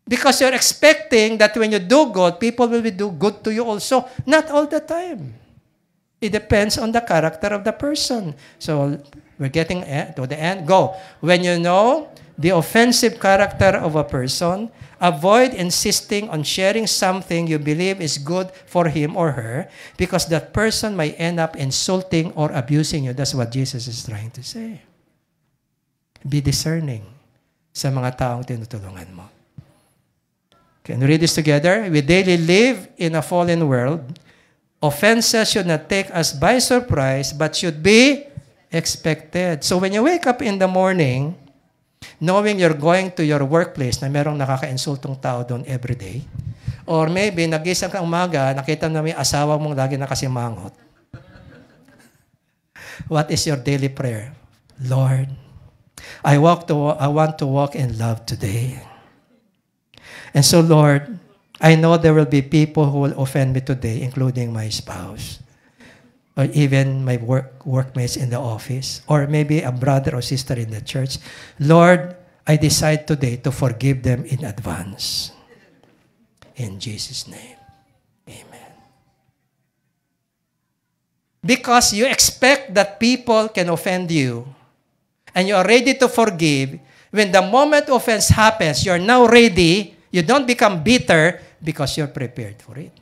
Because you're expecting that when you do good, people will do good to you also. Not all the time. It depends on the character of the person. So, we're getting to the end. Go. When you know the offensive character of a person, avoid insisting on sharing something you believe is good for him or her because that person may end up insulting or abusing you. That's what Jesus is trying to say. Be discerning sa mga taong tinutulungan mo. Can we read this together? We daily live in a fallen world. Offenses should not take us by surprise, but should be expected. So when you wake up in the morning, knowing you're going to your workplace na merong nakaka-insultong tao doon every day, or maybe nagising ka umaga, nakita na may asawa mong lagi nakasimangot. What is your daily prayer? Lord, I want to walk in love today. And so, Lord, I know there will be people who will offend me today, including my spouse, or even my workmates in the office, or maybe a brother or sister in the church. Lord, I decide today to forgive them in advance. In Jesus' name, amen. Because you expect that people can offend you, and you are ready to forgive, when the moment offense happens, you are now ready. You don't become bitter because you're prepared for it.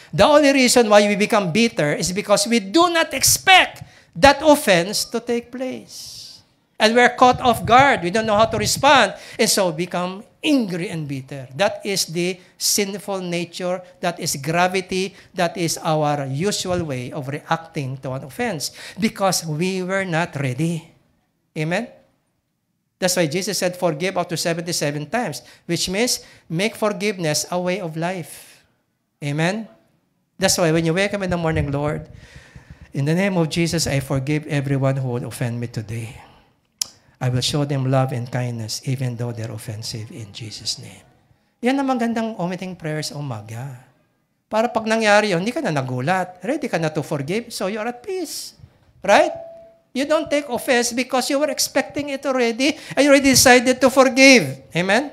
The only reason why we become bitter is because we do not expect that offense to take place. And we're caught off guard. We don't know how to respond. And so become angry and bitter. That is the sinful nature. That is gravity. That is our usual way of reacting to an offense. Because we were not ready. Amen? That's why Jesus said, forgive up to 77 times, which means make forgiveness a way of life. Amen? That's why when you wake up in the morning, Lord, in the name of Jesus, I forgive everyone who will offend me today. I will show them love and kindness even though they're offensive in Jesus' name. Yan ang magandang omitting prayers sa umaga. Para pag nangyari yun, hindi ka na nagulat. Ready ka na to forgive, so you're at peace. Right? You don't take offense because you were expecting it already and you already decided to forgive. Amen?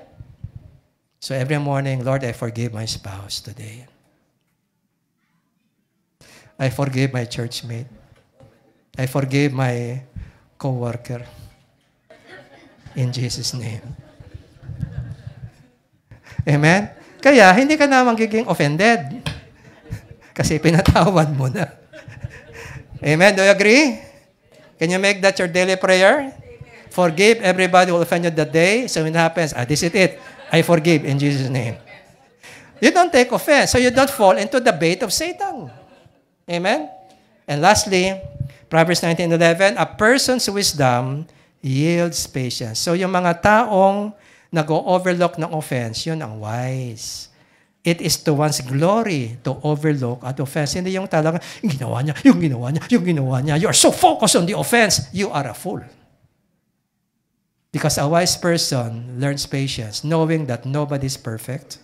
So every morning, Lord, I forgive my spouse today. I forgive my churchmate. I forgive my co-worker. In Jesus' name. Amen? Kaya, hindi ka na magiging offended. Kasi pinatawad mo na. Amen? Do you agree? Can you make that your daily prayer? Amen. Forgive everybody who will offend you that day. So when it happens, this is it. I forgive in Jesus' name. You don't take offense, so you don't fall into the bait of Satan. Amen? And lastly, Proverbs 19:11, a person's wisdom yields patience. So yung mga taong nag-overlook ng offense, yun ang wise. It is to one's glory to overlook at offense. Hindi yung talagang, yung ginawa niya. You are so focused on the offense, you are a fool. Because a wise person learns patience, knowing that nobody is perfect.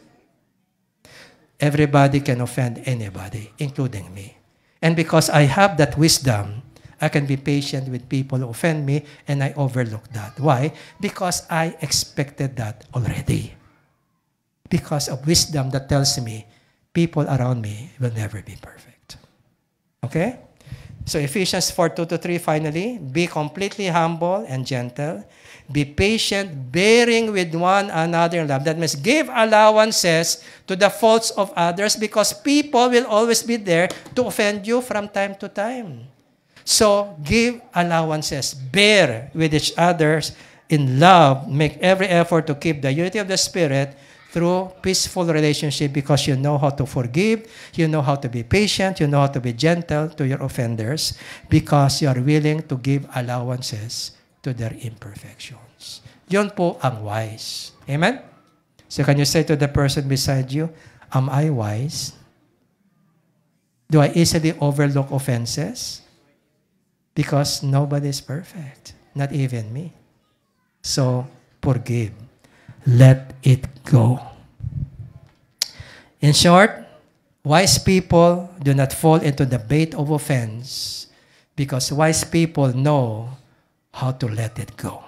Everybody can offend anybody, including me. And because I have that wisdom, I can be patient with people who offend me, and I overlook that. Why? Because I expected that already. Because of wisdom that tells me people around me will never be perfect. Okay? So Ephesians 4:2-3 finally, be completely humble and gentle. Be patient, bearing with one another in love. That means give allowances to the faults of others because people will always be there to offend you from time to time. So give allowances. Bear with each other in love. Make every effort to keep the unity of the Spirit through peaceful relationship because you know how to forgive, you know how to be patient, you know how to be gentle to your offenders because you are willing to give allowances to their imperfections. Yun po ang wise. Amen? So can you say to the person beside you, am I wise? Do I easily overlook offenses? Because nobody is perfect, not even me. So, forgive. Let it go. In short, wise people do not fall into the bait of offense because wise people know how to let it go.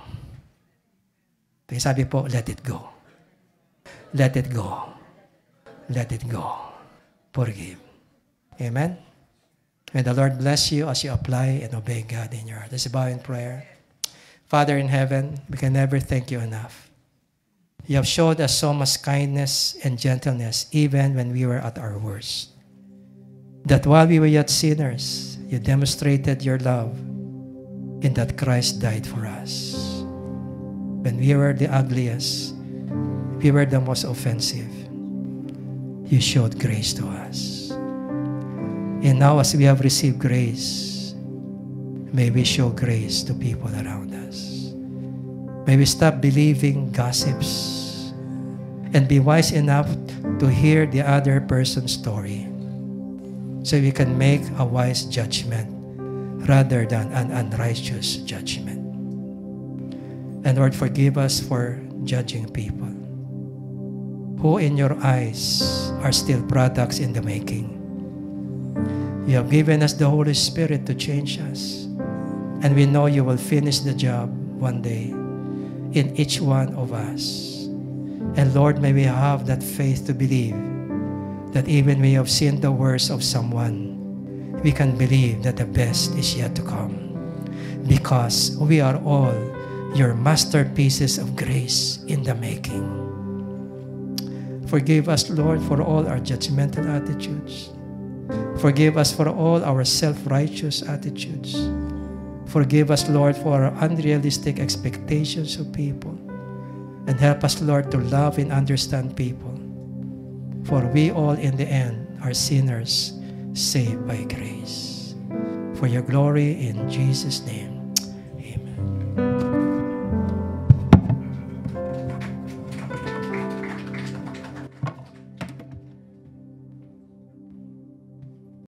Kaya sabi po, let it go. Let it go. Let it go. Forgive. Amen? May the Lord bless you as you apply and obey God in your heart. Let's bow in prayer. Father in heaven, we can never thank you enough. You have showed us so much kindness and gentleness even when we were at our worst. That while we were yet sinners, you demonstrated your love in that Christ died for us. When we were the ugliest, we were the most offensive, you showed grace to us. And now as we have received grace, may we show grace to people around us. May we stop believing gossips and be wise enough to hear the other person's story so we can make a wise judgment rather than an unrighteous judgment. And Lord, forgive us for judging people who in your eyes are still products in the making. You have given us the Holy Spirit to change us. And we know you will finish the job one day in each one of us. And Lord, may we have that faith to believe that even when we have seen the worst of someone, we can believe that the best is yet to come. Because we are all your masterpieces of grace in the making. Forgive us, Lord, for all our judgmental attitudes. Forgive us for all our self-righteous attitudes. Forgive us, Lord, for our unrealistic expectations of people. And help us, Lord, to love and understand people. For we all, in the end, are sinners saved by grace. For your glory, in Jesus' name.